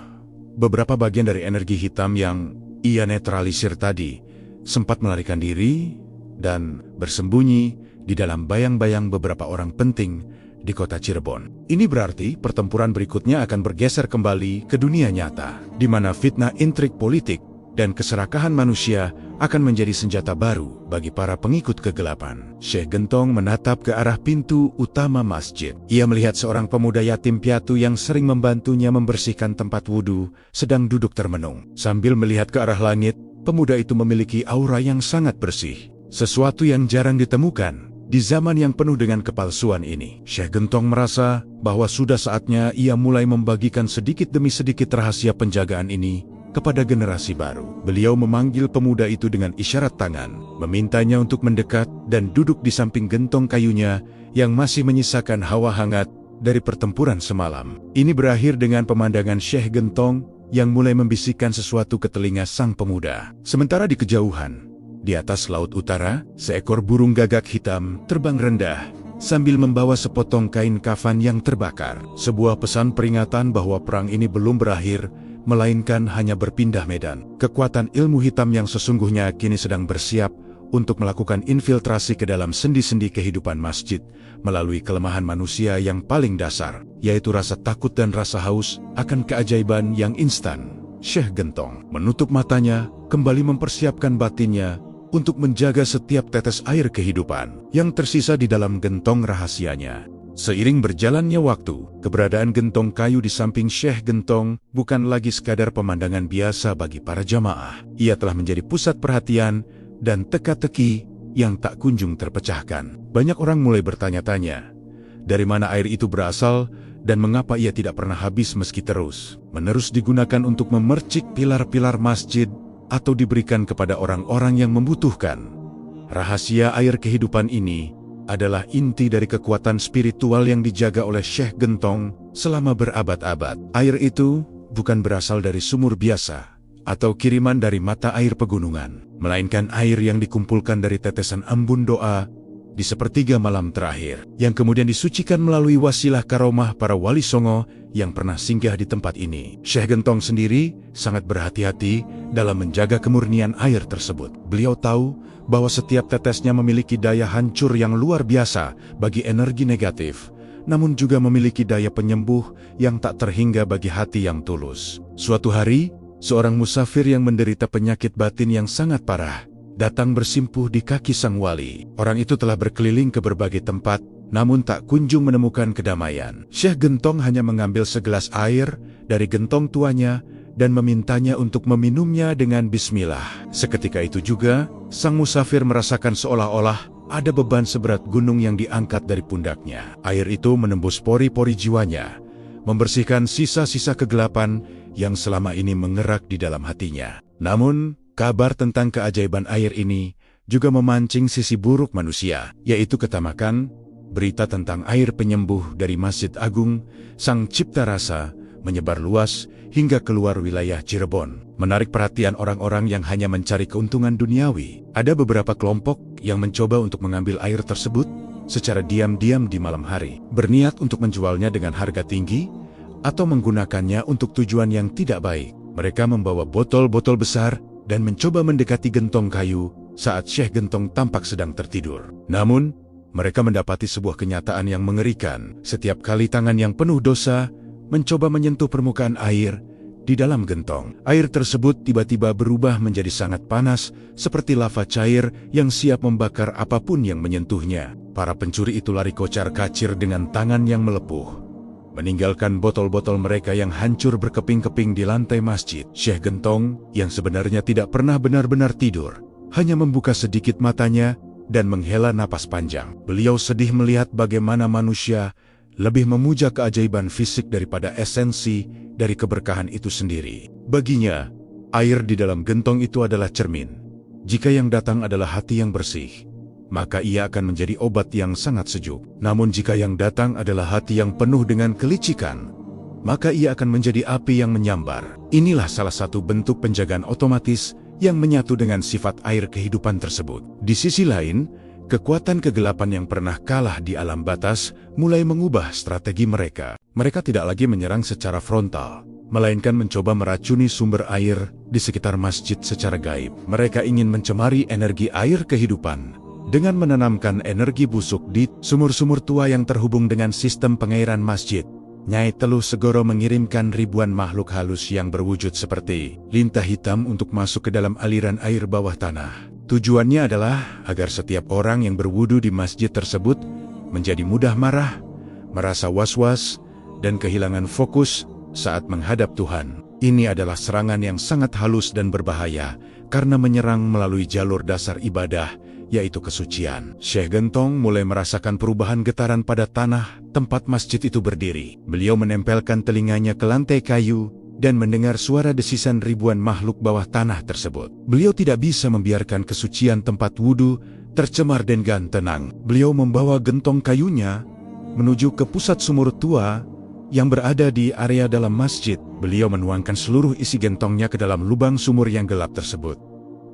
beberapa bagian dari energi hitam yang ia netralisir tadi sempat melarikan diri dan bersembunyi di dalam bayang-bayang beberapa orang penting di kota Cirebon. Ini berarti pertempuran berikutnya akan bergeser kembali ke dunia nyata, di mana fitnah intrik politik dan keserakahan manusia akan menjadi senjata baru bagi para pengikut kegelapan. Syekh Gentong menatap ke arah pintu utama masjid. Ia melihat seorang pemuda yatim piatu yang sering membantunya membersihkan tempat wudhu, sedang duduk termenung. Sambil melihat ke arah langit, pemuda itu memiliki aura yang sangat bersih. Sesuatu yang jarang ditemukan di zaman yang penuh dengan kepalsuan ini. Syekh Gentong merasa bahwa sudah saatnya ia mulai membagikan sedikit demi sedikit rahasia penjagaan ini kepada generasi baru. Beliau memanggil pemuda itu dengan isyarat tangan, memintanya untuk mendekat dan duduk di samping gentong kayunya yang masih menyisakan hawa hangat dari pertempuran semalam. Ini berakhir dengan pemandangan Syekh Gentong yang mulai membisikkan sesuatu ke telinga sang pemuda. Sementara di kejauhan, di atas laut utara, seekor burung gagak hitam terbang rendah sambil membawa sepotong kain kafan yang terbakar. Sebuah pesan peringatan bahwa perang ini belum berakhir, melainkan hanya berpindah medan. Kekuatan ilmu hitam yang sesungguhnya kini sedang bersiap untuk melakukan infiltrasi ke dalam sendi-sendi kehidupan masjid melalui kelemahan manusia yang paling dasar, yaitu rasa takut dan rasa haus akan keajaiban yang instan. Syekh Gentong menutup matanya, kembali mempersiapkan batinnya untuk menjaga setiap tetes air kehidupan yang tersisa di dalam gentong rahasianya. Seiring berjalannya waktu, keberadaan gentong kayu di samping Syekh Gentong bukan lagi sekadar pemandangan biasa bagi para jamaah. Ia telah menjadi pusat perhatian dan teka-teki yang tak kunjung terpecahkan. Banyak orang mulai bertanya-tanya, dari mana air itu berasal dan mengapa ia tidak pernah habis meski terus-menerus digunakan untuk memercik pilar-pilar masjid atau diberikan kepada orang-orang yang membutuhkan. Rahasia air kehidupan ini adalah inti dari kekuatan spiritual yang dijaga oleh Syekh Gentong selama berabad-abad. Air itu bukan berasal dari sumur biasa atau kiriman dari mata air pegunungan, melainkan air yang dikumpulkan dari tetesan embun doa di sepertiga malam terakhir, yang kemudian disucikan melalui wasilah karomah para wali songo yang pernah singgah di tempat ini. Syekh Gentong sendiri sangat berhati-hati dalam menjaga kemurnian air tersebut. Beliau tahu bahwa setiap tetesnya memiliki daya hancur yang luar biasa bagi energi negatif, namun juga memiliki daya penyembuh yang tak terhingga bagi hati yang tulus. Suatu hari, seorang musafir yang menderita penyakit batin yang sangat parah datang bersimpuh di kaki sang wali. Orang itu telah berkeliling ke berbagai tempat, namun tak kunjung menemukan kedamaian. Syekh Gentong hanya mengambil segelas air dari gentong tuanya dan memintanya untuk meminumnya dengan bismillah. Seketika itu juga, sang musafir merasakan seolah-olah ada beban seberat gunung yang diangkat dari pundaknya. Air itu menembus pori-pori jiwanya, membersihkan sisa-sisa kegelapan yang selama ini mengerak di dalam hatinya. Namun, kabar tentang keajaiban air ini juga memancing sisi buruk manusia, yaitu ketamakan. Berita tentang air penyembuh dari Masjid Agung Sang Cipta Rasa menyebar luas hingga keluar wilayah Cirebon, menarik perhatian orang-orang yang hanya mencari keuntungan duniawi. Ada beberapa kelompok yang mencoba untuk mengambil air tersebut secara diam-diam di malam hari, berniat untuk menjualnya dengan harga tinggi atau menggunakannya untuk tujuan yang tidak baik. Mereka membawa botol-botol besar dan mencoba mendekati gentong kayu saat Syekh Gentong tampak sedang tertidur. Namun, mereka mendapati sebuah kenyataan yang mengerikan. Setiap kali tangan yang penuh dosa mencoba menyentuh permukaan air di dalam gentong, air tersebut tiba-tiba berubah menjadi sangat panas, seperti lava cair yang siap membakar apapun yang menyentuhnya. Para pencuri itu lari kocar-kacir dengan tangan yang melepuh, meninggalkan botol-botol mereka yang hancur berkeping-keping di lantai masjid. Syekh Gentong, yang sebenarnya tidak pernah benar-benar tidur, hanya membuka sedikit matanya dan menghela napas panjang. Beliau sedih melihat bagaimana manusia lebih memuja keajaiban fisik daripada esensi dari keberkahan itu sendiri. Baginya, air di dalam gentong itu adalah cermin. Jika yang datang adalah hati yang bersih, maka ia akan menjadi obat yang sangat sejuk. Namun jika yang datang adalah hati yang penuh dengan kelicikan, maka ia akan menjadi api yang menyambar. Inilah salah satu bentuk penjagaan otomatis yang menyatu dengan sifat air kehidupan tersebut. Di sisi lain, kekuatan kegelapan yang pernah kalah di alam batas mulai mengubah strategi mereka. Mereka tidak lagi menyerang secara frontal, melainkan mencoba meracuni sumber air di sekitar masjid secara gaib. Mereka ingin mencemari energi air kehidupan dengan menanamkan energi busuk di sumur-sumur tua yang terhubung dengan sistem pengairan masjid. Nyai Teluh Segoro mengirimkan ribuan makhluk halus yang berwujud seperti lintah hitam untuk masuk ke dalam aliran air bawah tanah. Tujuannya adalah agar setiap orang yang berwudu di masjid tersebut menjadi mudah marah, merasa was-was, dan kehilangan fokus saat menghadap Tuhan. Ini adalah serangan yang sangat halus dan berbahaya karena menyerang melalui jalur dasar ibadah, yaitu kesucian. Syekh Gentong mulai merasakan perubahan getaran pada tanah tempat masjid itu berdiri. Beliau menempelkan telinganya ke lantai kayu dan mendengar suara desisan ribuan makhluk bawah tanah tersebut. Beliau tidak bisa membiarkan kesucian tempat wudhu tercemar dengan tenang. Beliau membawa gentong kayunya menuju ke pusat sumur tua yang berada di area dalam masjid. Beliau menuangkan seluruh isi gentongnya ke dalam lubang sumur yang gelap tersebut.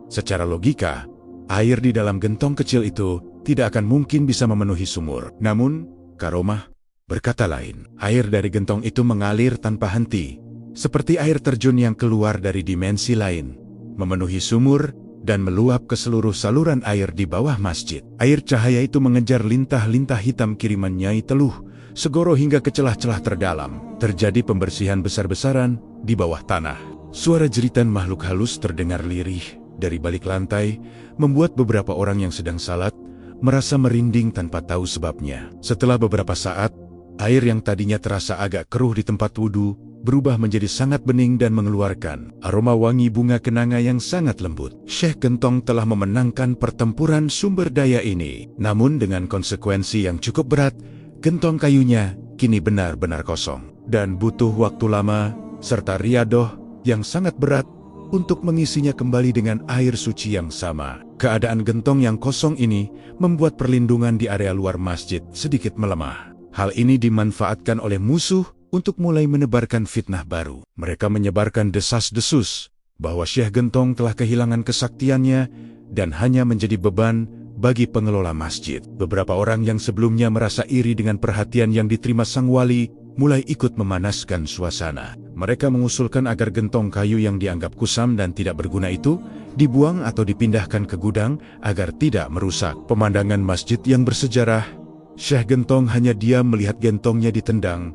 Secara logika, air di dalam gentong kecil itu tidak akan mungkin bisa memenuhi sumur. Namun, Karomah berkata lain. Air dari gentong itu mengalir tanpa henti, seperti air terjun yang keluar dari dimensi lain, memenuhi sumur dan meluap ke seluruh saluran air di bawah masjid. Air cahaya itu mengejar lintah-lintah hitam kiriman Nyai Teluh Segoro hingga ke celah-celah terdalam. Terjadi pembersihan besar-besaran di bawah tanah. Suara jeritan makhluk halus terdengar lirih dari balik lantai, membuat beberapa orang yang sedang salat merasa merinding tanpa tahu sebabnya. Setelah beberapa saat, air yang tadinya terasa agak keruh di tempat wudhu berubah menjadi sangat bening dan mengeluarkan aroma wangi bunga kenanga yang sangat lembut. Syekh Gentong telah memenangkan pertempuran sumber daya ini. Namun dengan konsekuensi yang cukup berat, gentong kayunya kini benar-benar kosong. Dan butuh waktu lama serta riadoh yang sangat berat untuk mengisinya kembali dengan air suci yang sama. Keadaan gentong yang kosong ini membuat perlindungan di area luar masjid sedikit melemah. Hal ini dimanfaatkan oleh musuh untuk mulai menebarkan fitnah baru. Mereka menyebarkan desas-desus bahwa Syekh Gentong telah kehilangan kesaktiannya dan hanya menjadi beban bagi pengelola masjid. Beberapa orang yang sebelumnya merasa iri dengan perhatian yang diterima sang wali mulai ikut memanaskan suasana. Mereka mengusulkan agar gentong kayu yang dianggap kusam dan tidak berguna itu dibuang atau dipindahkan ke gudang agar tidak merusak pemandangan masjid yang bersejarah. Syekh Gentong hanya diam melihat gentongnya ditendang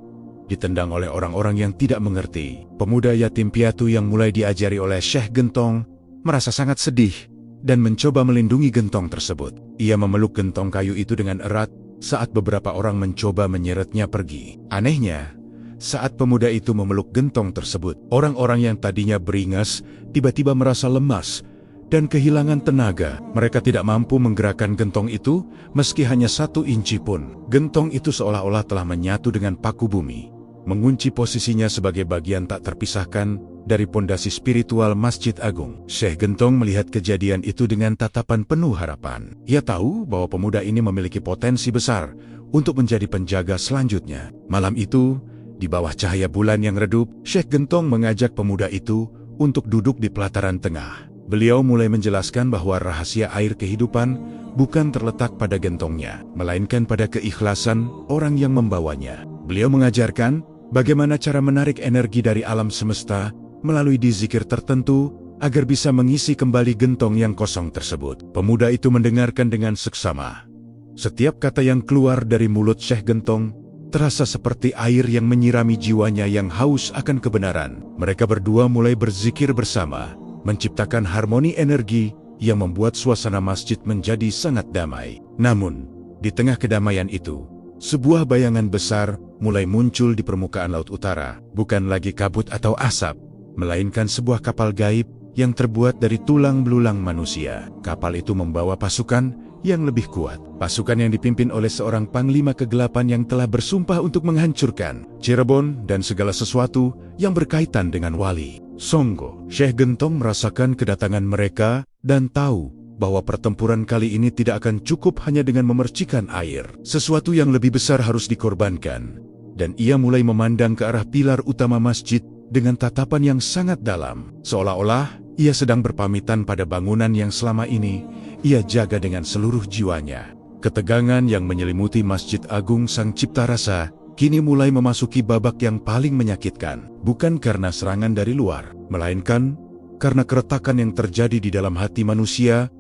oleh orang-orang yang tidak mengerti. Pemuda yatim piatu yang mulai diajari oleh Syekh Gentong merasa sangat sedih dan mencoba melindungi gentong tersebut. Ia memeluk gentong kayu itu dengan erat saat beberapa orang mencoba menyeretnya pergi. Anehnya, saat pemuda itu memeluk gentong tersebut, orang-orang yang tadinya beringas tiba-tiba merasa lemas dan kehilangan tenaga. Mereka tidak mampu menggerakkan gentong itu meski hanya 1 inci pun. Gentong itu seolah-olah telah menyatu dengan paku bumi, mengunci posisinya sebagai bagian tak terpisahkan dari pondasi spiritual Masjid Agung. Syekh Gentong melihat kejadian itu dengan tatapan penuh harapan. Ia tahu bahwa pemuda ini memiliki potensi besar untuk menjadi penjaga selanjutnya. Malam itu, di bawah cahaya bulan yang redup, Syekh Gentong mengajak pemuda itu untuk duduk di pelataran tengah. Beliau mulai menjelaskan bahwa rahasia air kehidupan bukan terletak pada gentongnya, melainkan pada keikhlasan orang yang membawanya. Beliau mengajarkan bagaimana cara menarik energi dari alam semesta melalui zikir tertentu agar bisa mengisi kembali gentong yang kosong tersebut. Pemuda itu mendengarkan dengan seksama. Setiap kata yang keluar dari mulut Syekh Gentong terasa seperti air yang menyirami jiwanya yang haus akan kebenaran. Mereka berdua mulai berzikir bersama, menciptakan harmoni energi yang membuat suasana masjid menjadi sangat damai. Namun, di tengah kedamaian itu, sebuah bayangan besar mulai muncul di permukaan laut utara. Bukan lagi kabut atau asap, melainkan sebuah kapal gaib yang terbuat dari tulang belulang manusia. Kapal itu membawa pasukan yang lebih kuat. Pasukan yang dipimpin oleh seorang panglima kegelapan yang telah bersumpah untuk menghancurkan Cirebon dan segala sesuatu yang berkaitan dengan Wali Songo. Syekh Gentong merasakan kedatangan mereka dan tahu bahwa pertempuran kali ini tidak akan cukup hanya dengan memercikan air. Sesuatu yang lebih besar harus dikorbankan. Dan ia mulai memandang ke arah pilar utama masjid dengan tatapan yang sangat dalam, seolah-olah ia sedang berpamitan pada bangunan yang selama ini ia jaga dengan seluruh jiwanya. Ketegangan yang menyelimuti Masjid Agung Sang Cipta Rasa kini mulai memasuki babak yang paling menyakitkan, bukan karena serangan dari luar, melainkan karena keretakan yang terjadi di dalam hati manusia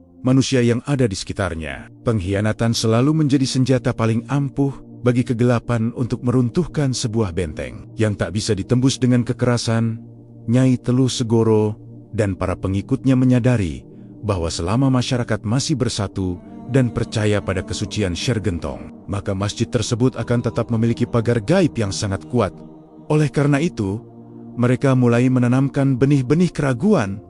yang ada di sekitarnya. Pengkhianatan selalu menjadi senjata paling ampuh bagi kegelapan untuk meruntuhkan sebuah benteng yang tak bisa ditembus dengan kekerasan. Nyai Teluh Segoro dan para pengikutnya menyadari bahwa selama masyarakat masih bersatu dan percaya pada kesucian Syekh Gentong, maka masjid tersebut akan tetap memiliki pagar gaib yang sangat kuat. Oleh karena itu, mereka mulai menanamkan benih-benih keraguan,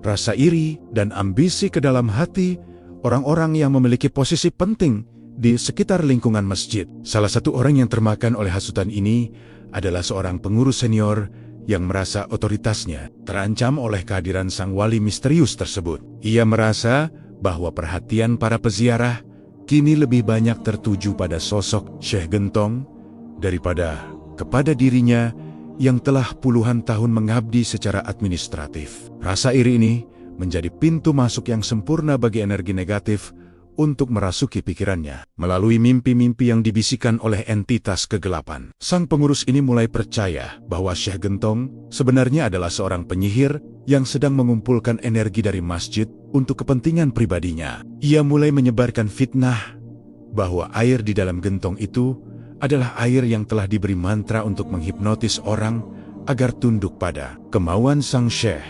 rasa iri, dan ambisi ke dalam hati orang-orang yang memiliki posisi penting di sekitar lingkungan masjid. Salah satu orang yang termakan oleh hasutan ini adalah seorang pengurus senior yang merasa otoritasnya terancam oleh kehadiran sang wali misterius tersebut. Ia merasa bahwa perhatian para peziarah kini lebih banyak tertuju pada sosok Syekh Gentong daripada kepada dirinya yang telah puluhan tahun mengabdi secara administratif. Rasa iri ini menjadi pintu masuk yang sempurna bagi energi negatif untuk merasuki pikirannya. Melalui mimpi-mimpi yang dibisikkan oleh entitas kegelapan, sang pengurus ini mulai percaya bahwa Syekh Gentong sebenarnya adalah seorang penyihir yang sedang mengumpulkan energi dari masjid untuk kepentingan pribadinya. Ia mulai menyebarkan fitnah bahwa air di dalam gentong itu adalah air yang telah diberi mantra untuk menghipnotis orang agar tunduk pada kemauan sang syekh.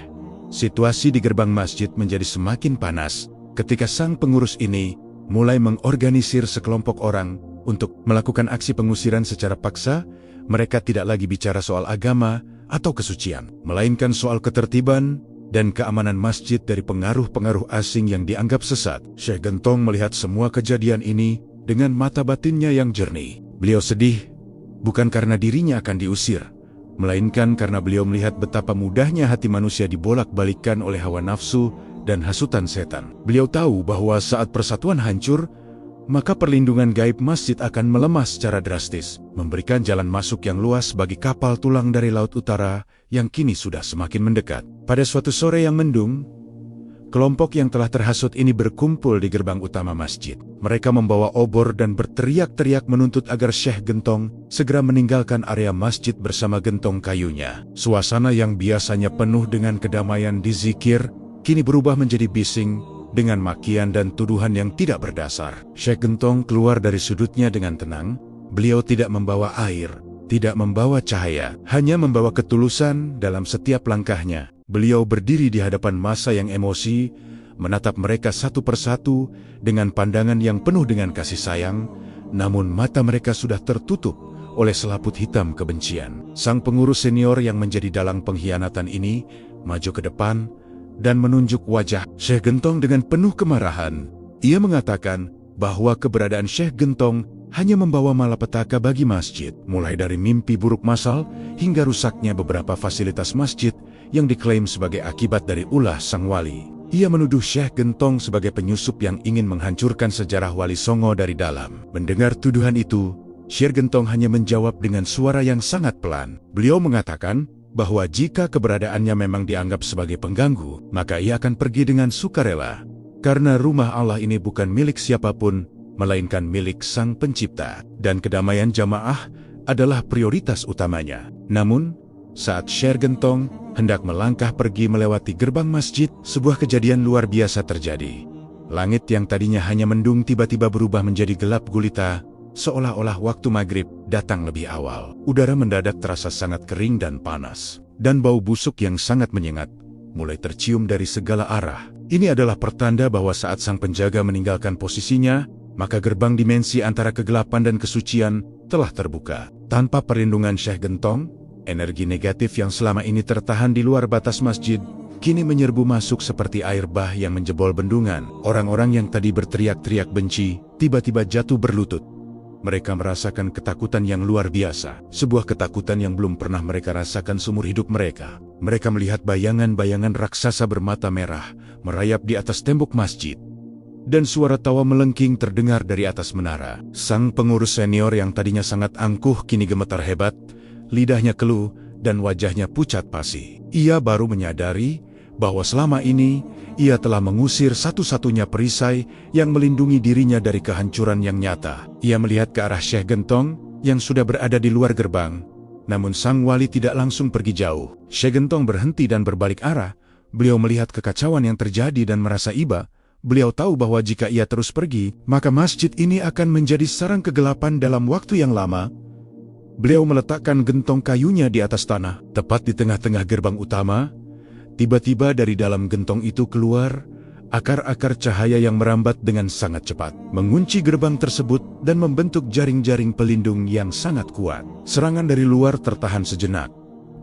Situasi di gerbang masjid menjadi semakin panas ketika sang pengurus ini mulai mengorganisir sekelompok orang untuk melakukan aksi pengusiran secara paksa. Mereka tidak lagi bicara soal agama atau kesucian, melainkan soal ketertiban dan keamanan masjid dari pengaruh-pengaruh asing yang dianggap sesat. Syekh Gentong melihat semua kejadian ini dengan mata batinnya yang jernih. Beliau sedih, bukan karena dirinya akan diusir, melainkan karena beliau melihat betapa mudahnya hati manusia dibolak-balikkan oleh hawa nafsu dan hasutan setan. Beliau tahu bahwa saat persatuan hancur, maka perlindungan gaib masjid akan melemah secara drastis, memberikan jalan masuk yang luas bagi kapal tulang dari Laut Utara yang kini sudah semakin mendekat. Pada suatu sore yang mendung, kelompok yang telah terhasut ini berkumpul di gerbang utama masjid. Mereka membawa obor dan berteriak-teriak menuntut agar Syekh Gentong segera meninggalkan area masjid bersama gentong kayunya. Suasana yang biasanya penuh dengan kedamaian di zikir kini berubah menjadi bising dengan makian dan tuduhan yang tidak berdasar. Syekh Gentong keluar dari sudutnya dengan tenang. Beliau tidak membawa air, tidak membawa cahaya, hanya membawa ketulusan dalam setiap langkahnya. Beliau berdiri di hadapan massa yang emosi, menatap mereka satu persatu dengan pandangan yang penuh dengan kasih sayang, namun mata mereka sudah tertutup oleh selaput hitam kebencian. Sang pengurus senior yang menjadi dalang pengkhianatan ini maju ke depan dan menunjuk wajah Syekh Gentong dengan penuh kemarahan. Ia mengatakan bahwa keberadaan Syekh Gentong hanya membawa malapetaka bagi masjid, mulai dari mimpi buruk massal hingga rusaknya beberapa fasilitas masjid yang diklaim sebagai akibat dari ulah sang wali. Ia menuduh Syekh Gentong sebagai penyusup yang ingin menghancurkan sejarah Wali Songo dari dalam. Mendengar tuduhan itu, Syekh Gentong hanya menjawab dengan suara yang sangat pelan. Beliau mengatakan bahwa jika keberadaannya memang dianggap sebagai pengganggu, maka ia akan pergi dengan sukarela. Karena rumah Allah ini bukan milik siapapun, melainkan milik Sang Pencipta, dan kedamaian jamaah adalah prioritas utamanya. Namun, saat Syekh Gentong hendak melangkah pergi melewati gerbang masjid, sebuah kejadian luar biasa terjadi. Langit yang tadinya hanya mendung tiba-tiba berubah menjadi gelap gulita, seolah-olah waktu maghrib datang lebih awal. Udara mendadak terasa sangat kering dan panas, dan bau busuk yang sangat menyengat mulai tercium dari segala arah. Ini adalah pertanda bahwa saat sang penjaga meninggalkan posisinya, maka gerbang dimensi antara kegelapan dan kesucian telah terbuka. Tanpa perlindungan Syekh Gentong, energi negatif yang selama ini tertahan di luar batas masjid kini menyerbu masuk seperti air bah yang menjebol bendungan. Orang-orang yang tadi berteriak-teriak benci tiba-tiba jatuh berlutut. Mereka merasakan ketakutan yang luar biasa, sebuah ketakutan yang belum pernah mereka rasakan seumur hidup mereka. Mereka melihat bayangan-bayangan raksasa bermata merah merayap di atas tembok masjid, dan suara tawa melengking terdengar dari atas menara. Sang pengurus senior yang tadinya sangat angkuh kini gemetar hebat, lidahnya keluh dan wajahnya pucat pasi. Ia baru menyadari bahwa selama ini ia telah mengusir satu-satunya perisai yang melindungi dirinya dari kehancuran yang nyata. Ia melihat ke arah Syekh Gentong yang sudah berada di luar gerbang, namun sang wali tidak langsung pergi jauh. Syekh Gentong berhenti dan berbalik arah. Beliau melihat kekacauan yang terjadi dan merasa iba. Beliau tahu bahwa jika ia terus pergi, maka masjid ini akan menjadi sarang kegelapan dalam waktu yang lama. Beliau meletakkan gentong kayunya di atas tanah, tepat di tengah-tengah gerbang utama. Tiba-tiba dari dalam gentong itu keluar akar-akar cahaya yang merambat dengan sangat cepat, mengunci gerbang tersebut dan membentuk jaring-jaring pelindung yang sangat kuat. Serangan dari luar tertahan sejenak.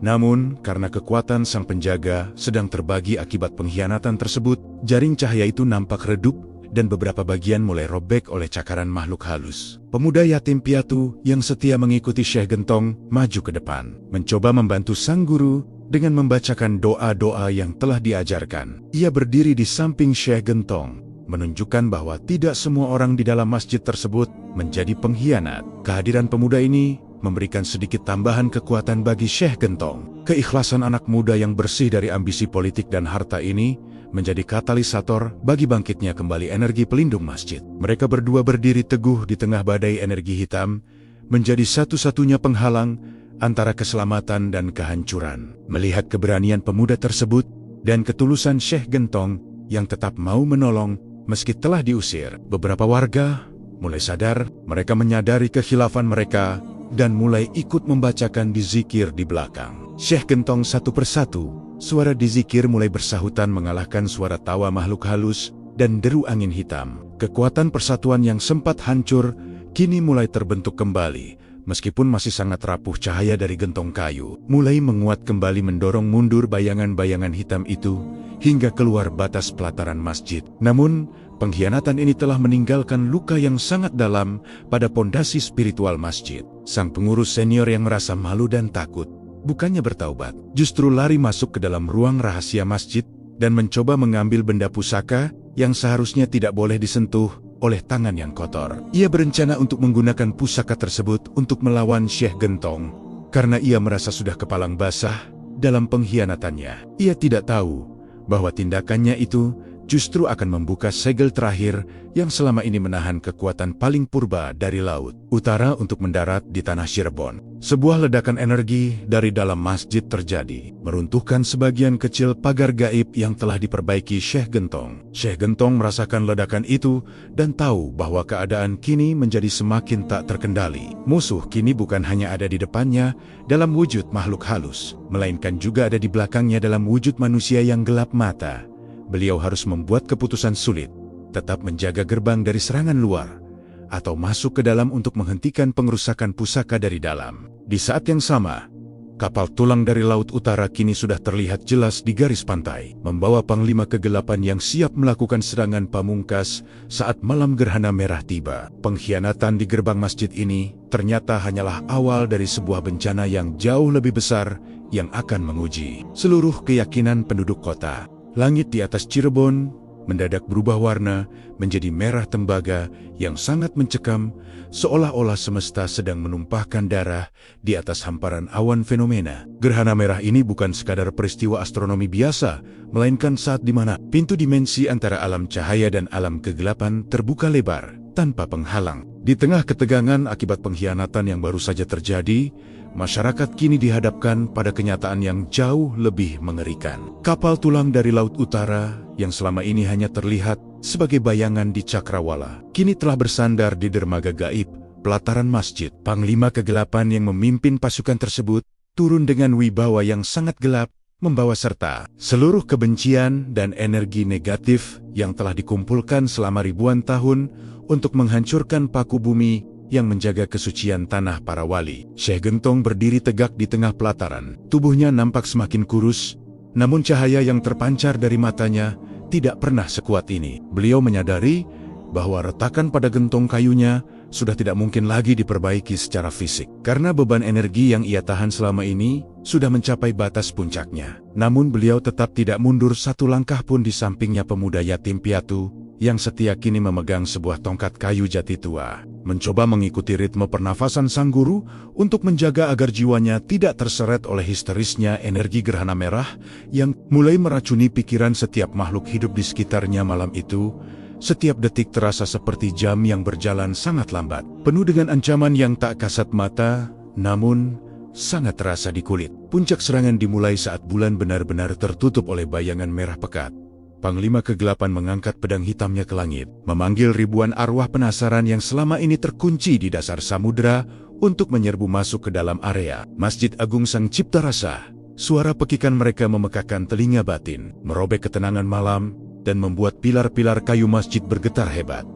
Namun, karena kekuatan sang penjaga sedang terbagi akibat pengkhianatan tersebut, jaring cahaya itu nampak redup dan beberapa bagian mulai robek oleh cakaran makhluk halus. Pemuda yatim piatu yang setia mengikuti Syekh Gentong maju ke depan, mencoba membantu sang guru dengan membacakan doa-doa yang telah diajarkan. Ia berdiri di samping Syekh Gentong, menunjukkan bahwa tidak semua orang di dalam masjid tersebut menjadi pengkhianat. Kehadiran pemuda ini memberikan sedikit tambahan kekuatan bagi Syekh Gentong. Keikhlasan anak muda yang bersih dari ambisi politik dan harta ini menjadi katalisator bagi bangkitnya kembali energi pelindung masjid. Mereka berdua berdiri teguh di tengah badai energi hitam, menjadi satu-satunya penghalang antara keselamatan dan kehancuran. Melihat keberanian pemuda tersebut dan ketulusan Syekh Gentong yang tetap mau menolong meski telah diusir, beberapa warga mulai sadar. Mereka menyadari kekhilafan mereka dan mulai ikut membacakan dizikir di belakang Syekh Gentong. Satu persatu, suara dizikir mulai bersahutan mengalahkan suara tawa makhluk halus dan deru angin hitam. Kekuatan persatuan yang sempat hancur kini mulai terbentuk kembali. Meskipun masih sangat rapuh, cahaya dari gentong kayu mulai menguat kembali, mendorong mundur bayangan-bayangan hitam itu hingga keluar batas pelataran masjid. Namun, pengkhianatan ini telah meninggalkan luka yang sangat dalam pada pondasi spiritual masjid. Sang pengurus senior yang merasa malu dan takut, bukannya bertaubat, justru lari masuk ke dalam ruang rahasia masjid dan mencoba mengambil benda pusaka yang seharusnya tidak boleh disentuh oleh tangan yang kotor. Ia berencana untuk menggunakan pusaka tersebut untuk melawan Syekh Gentong, karena ia merasa sudah kepalang basah dalam pengkhianatannya. Ia tidak tahu bahwa tindakannya itu justru akan membuka segel terakhir yang selama ini menahan kekuatan paling purba dari laut utara untuk mendarat di tanah Cirebon. Sebuah ledakan energi dari dalam masjid terjadi, meruntuhkan sebagian kecil pagar gaib yang telah diperbaiki Syekh Gentong. Syekh Gentong merasakan ledakan itu dan tahu bahwa keadaan kini menjadi semakin tak terkendali. Musuh kini bukan hanya ada di depannya dalam wujud makhluk halus, melainkan juga ada di belakangnya dalam wujud manusia yang gelap mata. Beliau harus membuat keputusan sulit, tetap menjaga gerbang dari serangan luar, atau masuk ke dalam untuk menghentikan pengerusakan pusaka dari dalam. Di saat yang sama, kapal tulang dari Laut Utara kini sudah terlihat jelas di garis pantai, membawa Panglima Kegelapan yang siap melakukan serangan pamungkas saat malam gerhana merah tiba. Pengkhianatan di gerbang masjid ini ternyata hanyalah awal dari sebuah bencana yang jauh lebih besar yang akan menguji seluruh keyakinan penduduk kota. Langit di atas Cirebon mendadak berubah warna menjadi merah tembaga yang sangat mencekam, seolah-olah semesta sedang menumpahkan darah di atas hamparan awan fenomena. Gerhana merah ini bukan sekadar peristiwa astronomi biasa, melainkan saat di mana pintu dimensi antara alam cahaya dan alam kegelapan terbuka lebar tanpa penghalang. Di tengah ketegangan akibat pengkhianatan yang baru saja terjadi, masyarakat kini dihadapkan pada kenyataan yang jauh lebih mengerikan. Kapal tulang dari Laut Utara yang selama ini hanya terlihat sebagai bayangan di cakrawala, kini telah bersandar di dermaga gaib pelataran masjid. Panglima Kegelapan yang memimpin pasukan tersebut turun dengan wibawa yang sangat gelap, membawa serta seluruh kebencian dan energi negatif yang telah dikumpulkan selama ribuan tahun untuk menghancurkan paku bumi yang menjaga kesucian tanah para wali. Syekh Gentong berdiri tegak di tengah pelataran. Tubuhnya nampak semakin kurus, namun cahaya yang terpancar dari matanya tidak pernah sekuat ini. Beliau menyadari bahwa retakan pada gentong kayunya sudah tidak mungkin lagi diperbaiki secara fisik, karena beban energi yang ia tahan selama ini sudah mencapai batas puncaknya. Namun beliau tetap tidak mundur satu langkah pun di sampingnya pemuda yatim piatu yang setia kini memegang sebuah tongkat kayu jati tua, mencoba mengikuti ritme pernafasan sang guru untuk menjaga agar jiwanya tidak terseret oleh histerisnya energi gerhana merah yang mulai meracuni pikiran setiap makhluk hidup di sekitarnya. Malam itu, setiap detik terasa seperti jam yang berjalan sangat lambat, penuh dengan ancaman yang tak kasat mata, namun sangat terasa di kulit. Puncak serangan dimulai saat bulan benar-benar tertutup oleh bayangan merah pekat. Panglima Kegelapan mengangkat pedang hitamnya ke langit, memanggil ribuan arwah penasaran yang selama ini terkunci di dasar samudera untuk menyerbu masuk ke dalam area Masjid Agung Sang Cipta Rasa. Suara pekikan mereka memekakkan telinga batin, merobek ketenangan malam, dan membuat pilar-pilar kayu masjid bergetar hebat.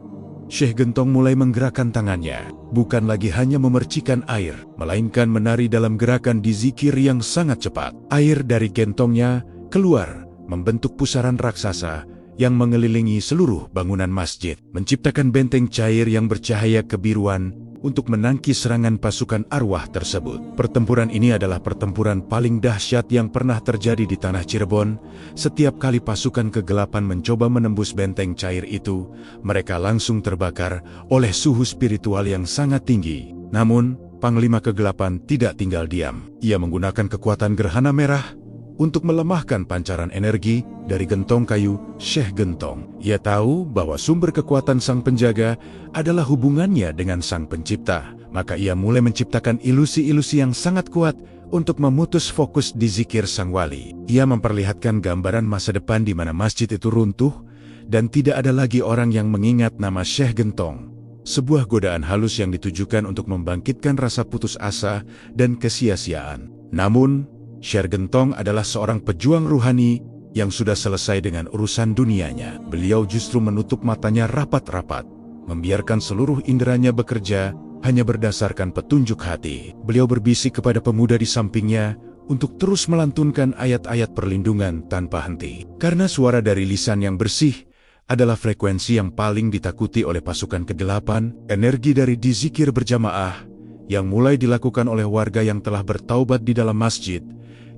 Syekh Gentong mulai menggerakkan tangannya, bukan lagi hanya memercikan air, melainkan menari dalam gerakan dizikir yang sangat cepat. Air dari gentongnya keluar, membentuk pusaran raksasa yang mengelilingi seluruh bangunan masjid, menciptakan benteng cair yang bercahaya kebiruan untuk menangkis serangan pasukan arwah tersebut. Pertempuran ini adalah pertempuran paling dahsyat yang pernah terjadi di tanah Cirebon. Setiap kali pasukan kegelapan mencoba menembus benteng cair itu, mereka langsung terbakar oleh suhu spiritual yang sangat tinggi. Namun, Panglima Kegelapan tidak tinggal diam. Ia menggunakan kekuatan gerhana merah untuk melemahkan pancaran energi dari gentong kayu Syekh Gentong. Ia tahu bahwa sumber kekuatan sang penjaga adalah hubungannya dengan sang pencipta. Maka ia mulai menciptakan ilusi-ilusi yang sangat kuat untuk memutus fokus di zikir sang wali. Ia memperlihatkan gambaran masa depan di mana masjid itu runtuh dan tidak ada lagi orang yang mengingat nama Syekh Gentong. Sebuah godaan halus yang ditujukan untuk membangkitkan rasa putus asa dan kesia-siaan. Namun, Syekh Gentong adalah seorang pejuang ruhani yang sudah selesai dengan urusan dunianya. Beliau justru menutup matanya rapat-rapat, membiarkan seluruh inderanya bekerja hanya berdasarkan petunjuk hati. Beliau berbisik kepada pemuda di sampingnya untuk terus melantunkan ayat-ayat perlindungan tanpa henti. Karena suara dari lisan yang bersih adalah frekuensi yang paling ditakuti oleh pasukan kegelapan, energi dari dizikir berjamaah yang mulai dilakukan oleh warga yang telah bertaubat di dalam masjid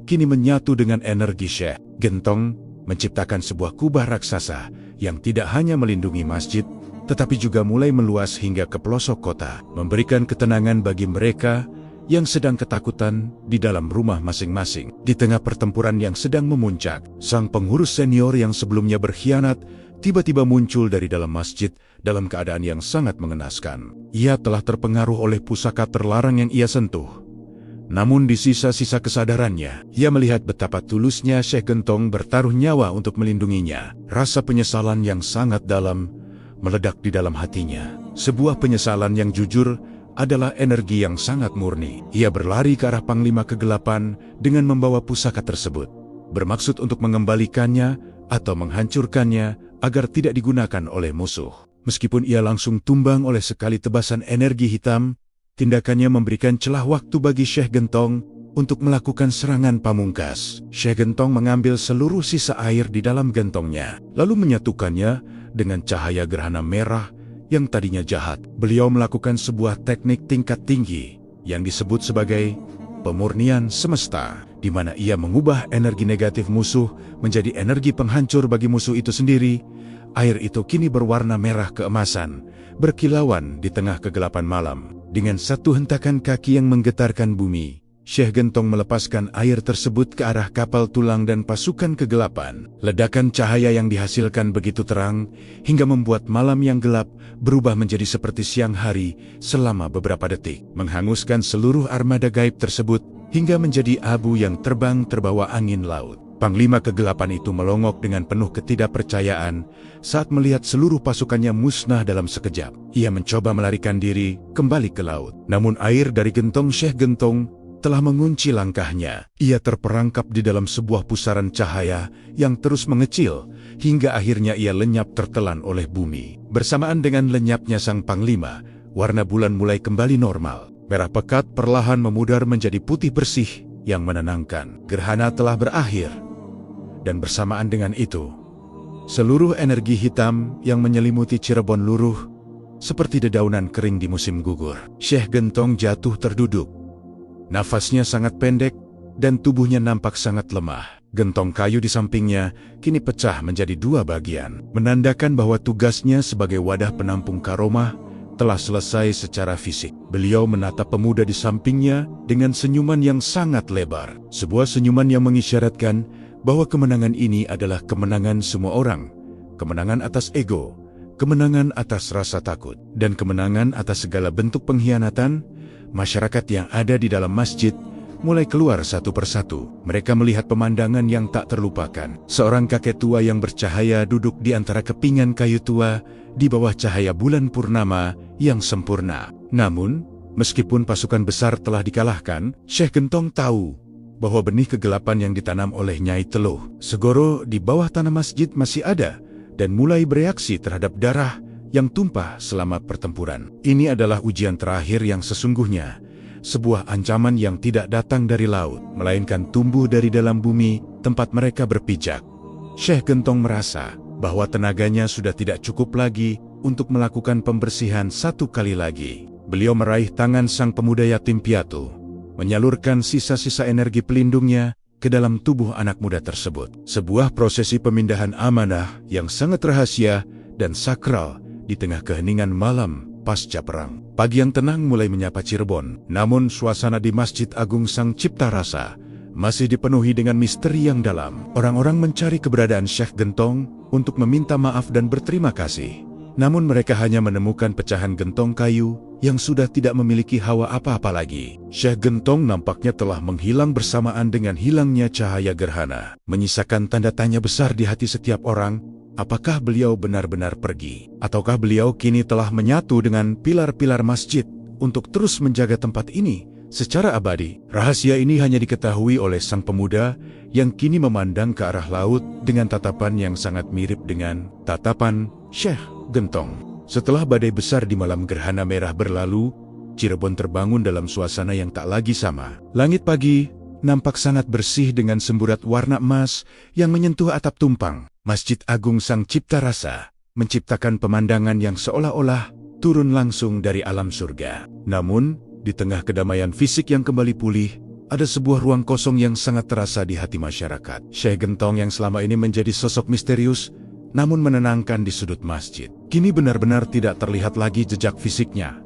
kini menyatu dengan energi Syekh Gentong, menciptakan sebuah kubah raksasa yang tidak hanya melindungi masjid, tetapi juga mulai meluas hingga ke pelosok kota, memberikan ketenangan bagi mereka yang sedang ketakutan di dalam rumah masing-masing. Di tengah pertempuran yang sedang memuncak, sang pengurus senior yang sebelumnya berkhianat tiba-tiba muncul dari dalam masjid dalam keadaan yang sangat mengenaskan. Ia telah terpengaruh oleh pusaka terlarang yang ia sentuh. Namun di sisa-sisa kesadarannya, ia melihat betapa tulusnya Syekh Gentong bertaruh nyawa untuk melindunginya. Rasa penyesalan yang sangat dalam meledak di dalam hatinya. Sebuah penyesalan yang jujur adalah energi yang sangat murni. Ia berlari ke arah Panglima Kegelapan dengan membawa pusaka tersebut, bermaksud untuk mengembalikannya atau menghancurkannya agar tidak digunakan oleh musuh. Meskipun ia langsung tumbang oleh sekali tebasan energi hitam, tindakannya memberikan celah waktu bagi Syekh Gentong untuk melakukan serangan pamungkas. Syekh Gentong mengambil seluruh sisa air di dalam gentongnya, lalu menyatukannya dengan cahaya gerhana merah yang tadinya jahat. Beliau melakukan sebuah teknik tingkat tinggi yang disebut sebagai pemurnian semesta, di mana ia mengubah energi negatif musuh menjadi energi penghancur bagi musuh itu sendiri. Air itu kini berwarna merah keemasan, berkilauan di tengah kegelapan malam. Dengan satu hentakan kaki yang menggetarkan bumi, Syekh Gentong melepaskan air tersebut ke arah kapal tulang dan pasukan kegelapan. Ledakan cahaya yang dihasilkan begitu terang, hingga membuat malam yang gelap berubah menjadi seperti siang hari selama beberapa detik, menghanguskan seluruh armada gaib tersebut hingga menjadi abu yang terbang terbawa angin laut. Panglima Kegelapan itu melongok dengan penuh ketidakpercayaan saat melihat seluruh pasukannya musnah dalam sekejap. Ia mencoba melarikan diri kembali ke laut. Namun air dari gentong Syekh Gentong telah mengunci langkahnya. Ia terperangkap di dalam sebuah pusaran cahaya yang terus mengecil, hingga akhirnya ia lenyap tertelan oleh bumi. Bersamaan dengan lenyapnya sang Panglima, warna bulan mulai kembali normal. Merah pekat perlahan memudar menjadi putih bersih yang menenangkan. Gerhana telah berakhir. Dan bersamaan dengan itu, seluruh energi hitam yang menyelimuti Cirebon luruh seperti dedaunan kering di musim gugur. Syekh Gentong jatuh terduduk. Nafasnya sangat pendek dan tubuhnya nampak sangat lemah. Gentong kayu di sampingnya kini pecah menjadi dua bagian, menandakan bahwa tugasnya sebagai wadah penampung karomah telah selesai secara fisik. Beliau menatap pemuda di sampingnya dengan senyuman yang sangat lebar. Sebuah senyuman yang mengisyaratkan bahwa kemenangan ini adalah kemenangan semua orang. Kemenangan atas ego, kemenangan atas rasa takut, dan kemenangan atas segala bentuk pengkhianatan. Masyarakat yang ada di dalam masjid mulai keluar satu persatu. Mereka melihat pemandangan yang tak terlupakan. Seorang kakek tua yang bercahaya duduk di antara kepingan kayu tua di bawah cahaya bulan purnama yang sempurna. Namun, meskipun pasukan besar telah dikalahkan, Syekh Gentong tahu bahwa benih kegelapan yang ditanam oleh Nyai Teluh Segoro di bawah tanah masjid masih ada dan mulai bereaksi terhadap darah yang tumpah selama pertempuran. Ini adalah ujian terakhir yang sesungguhnya, sebuah ancaman yang tidak datang dari laut, melainkan tumbuh dari dalam bumi tempat mereka berpijak. Syekh Gentong merasa bahwa tenaganya sudah tidak cukup lagi untuk melakukan pembersihan satu kali lagi. Beliau meraih tangan sang pemuda yatim piatu, menyalurkan sisa-sisa energi pelindungnya ke dalam tubuh anak muda tersebut. Sebuah prosesi pemindahan amanah yang sangat rahasia dan sakral di tengah keheningan malam pasca perang. Pagi yang tenang mulai menyapa Cirebon, namun suasana di Masjid Agung Sang Cipta Rasa masih dipenuhi dengan misteri yang dalam. Orang-orang mencari keberadaan Syekh Gentong untuk meminta maaf dan berterima kasih. Namun mereka hanya menemukan pecahan gentong kayu yang sudah tidak memiliki hawa apa-apa lagi. Syekh Gentong nampaknya telah menghilang bersamaan dengan hilangnya cahaya gerhana, menyisakan tanda tanya besar di hati setiap orang. Apakah beliau benar-benar pergi? Ataukah beliau kini telah menyatu dengan pilar-pilar masjid untuk terus menjaga tempat ini secara abadi? Rahasia ini hanya diketahui oleh sang pemuda yang kini memandang ke arah laut dengan tatapan yang sangat mirip dengan tatapan Syekh Gentong. Setelah badai besar di malam gerhana merah berlalu, Cirebon terbangun dalam suasana yang tak lagi sama. Langit pagi nampak sangat bersih dengan semburat warna emas yang menyentuh atap tumpang. Masjid Agung Sang Cipta Rasa menciptakan pemandangan yang seolah-olah turun langsung dari alam surga. Namun, di tengah kedamaian fisik yang kembali pulih, ada sebuah ruang kosong yang sangat terasa di hati masyarakat. Syekh Gentong yang selama ini menjadi sosok misterius, namun menenangkan di sudut masjid, kini benar-benar tidak terlihat lagi jejak fisiknya.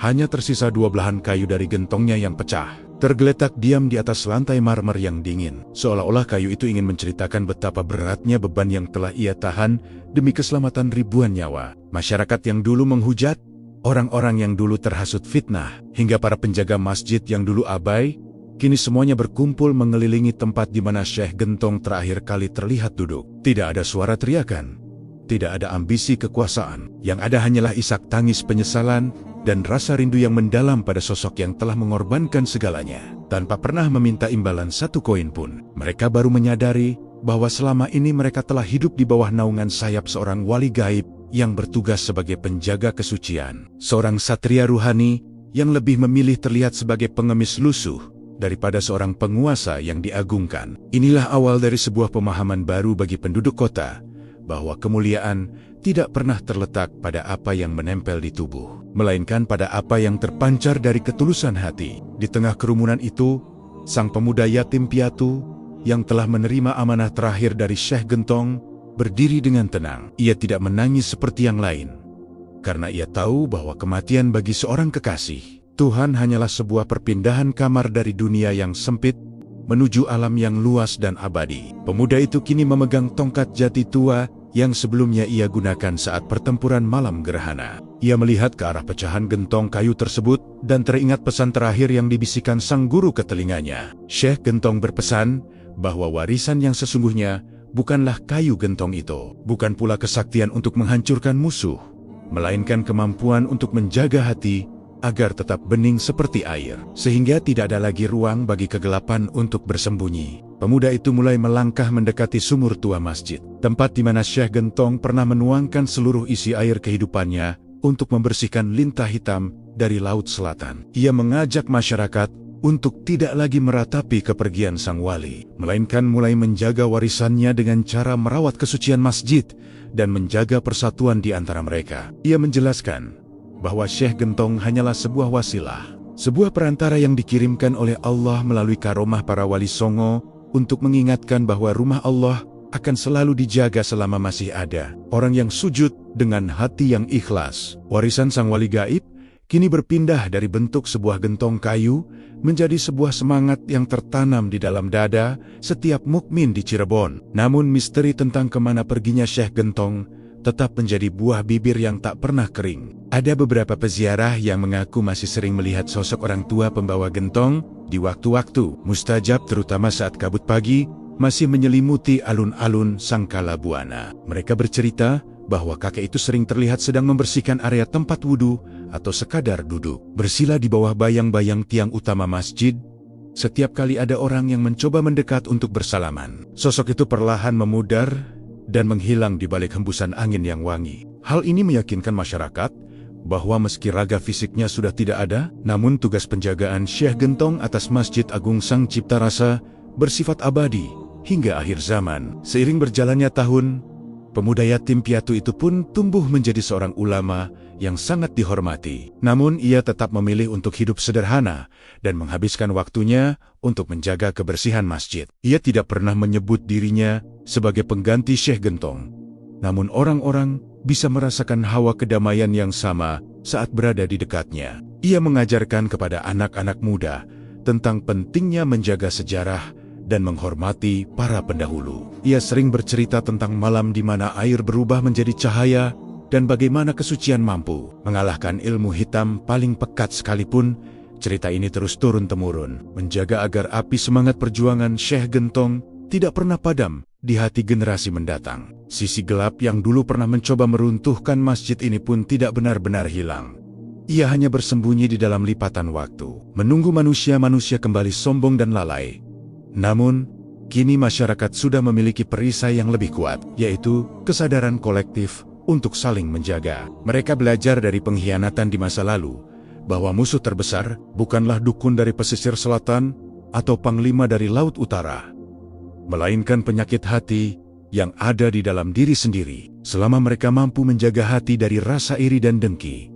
Hanya tersisa dua belahan kayu dari gentongnya yang pecah, tergeletak diam di atas lantai marmer yang dingin. Seolah-olah kayu itu ingin menceritakan betapa beratnya beban yang telah ia tahan demi keselamatan ribuan nyawa. Masyarakat yang dulu menghujat, orang-orang yang dulu terhasut fitnah, hingga para penjaga masjid yang dulu abai, kini semuanya berkumpul mengelilingi tempat di mana Syekh Gentong terakhir kali terlihat duduk. Tidak ada suara teriakan, tidak ada ambisi kekuasaan. Yang ada hanyalah isak tangis penyesalan dan rasa rindu yang mendalam pada sosok yang telah mengorbankan segalanya. Tanpa pernah meminta imbalan satu koin pun, mereka baru menyadari bahwa selama ini mereka telah hidup di bawah naungan sayap seorang wali gaib yang bertugas sebagai penjaga kesucian. Seorang satria ruhani yang lebih memilih terlihat sebagai pengemis lusuh daripada seorang penguasa yang diagungkan. Inilah awal dari sebuah pemahaman baru bagi penduduk kota, bahwa kemuliaan tidak pernah terletak pada apa yang menempel di tubuh, melainkan pada apa yang terpancar dari ketulusan hati. Di tengah kerumunan itu, sang pemuda yatim piatu yang telah menerima amanah terakhir dari Syekh Gentong berdiri dengan tenang. Ia tidak menangis seperti yang lain, karena ia tahu bahwa kematian bagi seorang kekasih Tuhan hanyalah sebuah perpindahan kamar dari dunia yang sempit menuju alam yang luas dan abadi. Pemuda itu kini memegang tongkat jati tua yang sebelumnya ia gunakan saat pertempuran malam gerhana. Ia melihat ke arah pecahan gentong kayu tersebut dan teringat pesan terakhir yang dibisikkan sang guru ke telinganya. Syekh Gentong berpesan bahwa warisan yang sesungguhnya bukanlah kayu gentong itu, bukan pula kesaktian untuk menghancurkan musuh, melainkan kemampuan untuk menjaga hati agar tetap bening seperti air, sehingga tidak ada lagi ruang bagi kegelapan untuk bersembunyi. Pemuda itu mulai melangkah mendekati sumur tua masjid, tempat di mana Syekh Gentong pernah menuangkan seluruh isi air kehidupannya untuk membersihkan lintah hitam dari laut selatan. Ia mengajak masyarakat untuk tidak lagi meratapi kepergian sang wali, melainkan mulai menjaga warisannya dengan cara merawat kesucian masjid dan menjaga persatuan di antara mereka. Ia menjelaskan bahwa Syekh Gentong hanyalah sebuah wasilah, sebuah perantara yang dikirimkan oleh Allah melalui karomah para wali songo untuk mengingatkan bahwa rumah Allah akan selalu dijaga selama masih ada orang yang sujud dengan hati yang ikhlas. Warisan sang wali gaib kini berpindah dari bentuk sebuah gentong kayu menjadi sebuah semangat yang tertanam di dalam dada setiap mukmin di Cirebon. Namun misteri tentang kemana perginya Syekh Gentong tetap menjadi buah bibir yang tak pernah kering. Ada beberapa peziarah yang mengaku masih sering melihat sosok orang tua pembawa gentong di waktu-waktu mustajab, terutama saat kabut pagi masih menyelimuti alun-alun Sangkala Buana. Mereka bercerita bahwa kakek itu sering terlihat sedang membersihkan area tempat wudhu atau sekadar duduk, bersila di bawah bayang-bayang tiang utama masjid. Setiap kali ada orang yang mencoba mendekat untuk bersalaman, sosok itu perlahan memudar dan menghilang di balik hembusan angin yang wangi. Hal ini meyakinkan masyarakat bahwa meski raga fisiknya sudah tidak ada, namun tugas penjagaan Syekh Gentong atas Masjid Agung Sang Cipta Rasa bersifat abadi hingga akhir zaman. Seiring berjalannya tahun, Pemuda yatim piatu itu pun tumbuh menjadi seorang ulama yang sangat dihormati. Namun ia tetap memilih untuk hidup sederhana dan menghabiskan waktunya untuk menjaga kebersihan masjid. Ia tidak pernah menyebut dirinya sebagai pengganti Syekh Gentong. Namun orang-orang bisa merasakan hawa kedamaian yang sama saat berada di dekatnya. Ia mengajarkan kepada anak-anak muda tentang pentingnya menjaga sejarah dan menghormati para pendahulu. Ia sering bercerita tentang malam di mana air berubah menjadi cahaya dan bagaimana kesucian mampu mengalahkan ilmu hitam paling pekat sekalipun. Cerita ini terus turun-temurun, menjaga agar api semangat perjuangan Syekh Gentong tidak pernah padam di hati generasi mendatang. Sisi gelap yang dulu pernah mencoba meruntuhkan masjid ini pun tidak benar-benar hilang. Ia hanya bersembunyi di dalam lipatan waktu, menunggu manusia-manusia kembali sombong dan lalai. Namun, kini masyarakat sudah memiliki perisai yang lebih kuat, yaitu kesadaran kolektif untuk saling menjaga. Mereka belajar dari pengkhianatan di masa lalu, bahwa musuh terbesar bukanlah dukun dari pesisir selatan atau panglima dari laut utara, melainkan penyakit hati yang ada di dalam diri sendiri. Selama mereka mampu menjaga hati dari rasa iri dan dengki,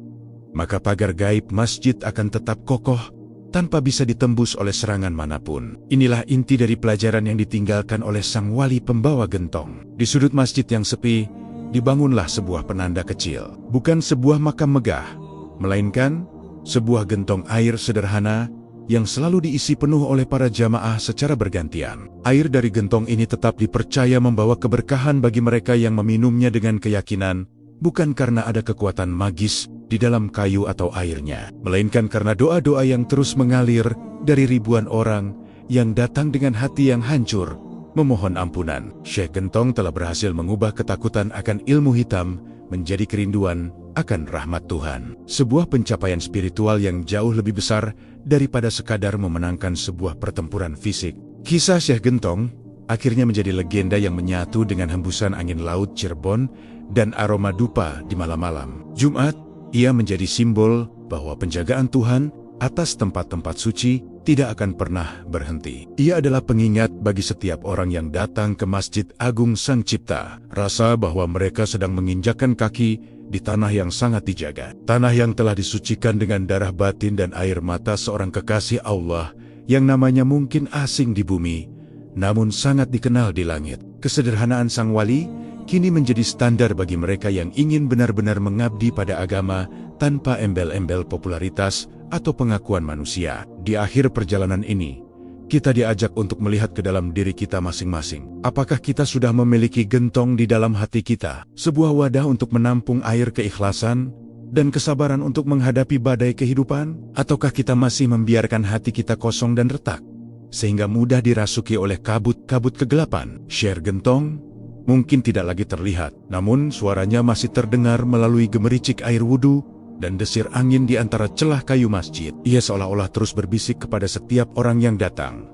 maka pagar gaib masjid akan tetap kokoh tanpa bisa ditembus oleh serangan manapun. Inilah inti dari pelajaran yang ditinggalkan oleh sang wali pembawa gentong. Di sudut masjid yang sepi, dibangunlah sebuah penanda kecil. Bukan sebuah makam megah, melainkan sebuah gentong air sederhana yang selalu diisi penuh oleh para jamaah secara bergantian. Air dari gentong ini tetap dipercaya membawa keberkahan bagi mereka yang meminumnya dengan keyakinan, bukan karena ada kekuatan magis di dalam kayu atau airnya, melainkan karena doa-doa yang terus mengalir dari ribuan orang yang datang dengan hati yang hancur, memohon ampunan. Syekh Gentong telah berhasil mengubah ketakutan akan ilmu hitam menjadi kerinduan akan rahmat Tuhan. Sebuah pencapaian spiritual yang jauh lebih besar daripada sekadar memenangkan sebuah pertempuran fisik. Kisah Syekh Gentong akhirnya menjadi legenda yang menyatu dengan hembusan angin laut Cirebon dan aroma dupa di malam-malam Jumat. Ia menjadi simbol bahwa penjagaan Tuhan atas tempat-tempat suci tidak akan pernah berhenti. Ia adalah pengingat bagi setiap orang yang datang ke Masjid Agung Sang Cipta, rasa bahwa mereka sedang menginjakkan kaki di tanah yang sangat dijaga. Tanah yang telah disucikan dengan darah batin dan air mata seorang kekasih Allah yang namanya mungkin asing di bumi, namun sangat dikenal di langit. Kesederhanaan sang wali kini menjadi standar bagi mereka yang ingin benar-benar mengabdi pada agama tanpa embel-embel popularitas atau pengakuan manusia. Di akhir perjalanan ini, kita diajak untuk melihat ke dalam diri kita masing-masing. Apakah kita sudah memiliki gentong di dalam hati kita? Sebuah wadah untuk menampung air keikhlasan dan kesabaran untuk menghadapi badai kehidupan? Ataukah kita masih membiarkan hati kita kosong dan retak, sehingga mudah dirasuki oleh kabut-kabut kegelapan? Syekh Gentong mungkin tidak lagi terlihat, namun suaranya masih terdengar melalui gemericik air wudhu dan desir angin di antara celah kayu masjid. Ia seolah-olah terus berbisik kepada setiap orang yang datang.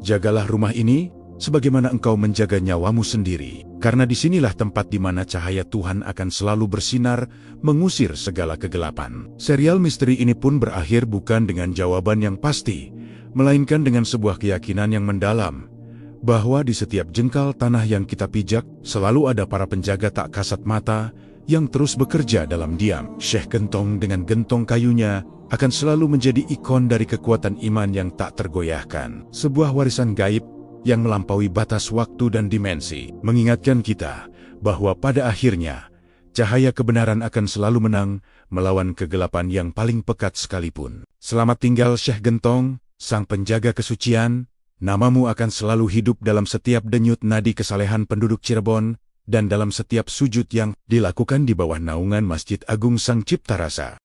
Jagalah rumah ini sebagaimana engkau menjaga nyawamu sendiri, karena disinilah tempat di mana cahaya Tuhan akan selalu bersinar, mengusir segala kegelapan. Serial misteri ini pun berakhir bukan dengan jawaban yang pasti, melainkan dengan sebuah keyakinan yang mendalam, bahwa di setiap jengkal tanah yang kita pijak, selalu ada para penjaga tak kasat mata yang terus bekerja dalam diam. Syekh Gentong dengan gentong kayunya akan selalu menjadi ikon dari kekuatan iman yang tak tergoyahkan. Sebuah warisan gaib yang melampaui batas waktu dan dimensi, mengingatkan kita bahwa pada akhirnya, cahaya kebenaran akan selalu menang melawan kegelapan yang paling pekat sekalipun. Selamat tinggal Syekh Gentong, sang penjaga kesucian. Namamu akan selalu hidup dalam setiap denyut nadi kesalehan penduduk Cirebon dan dalam setiap sujud yang dilakukan di bawah naungan Masjid Agung Sang Cipta Rasa.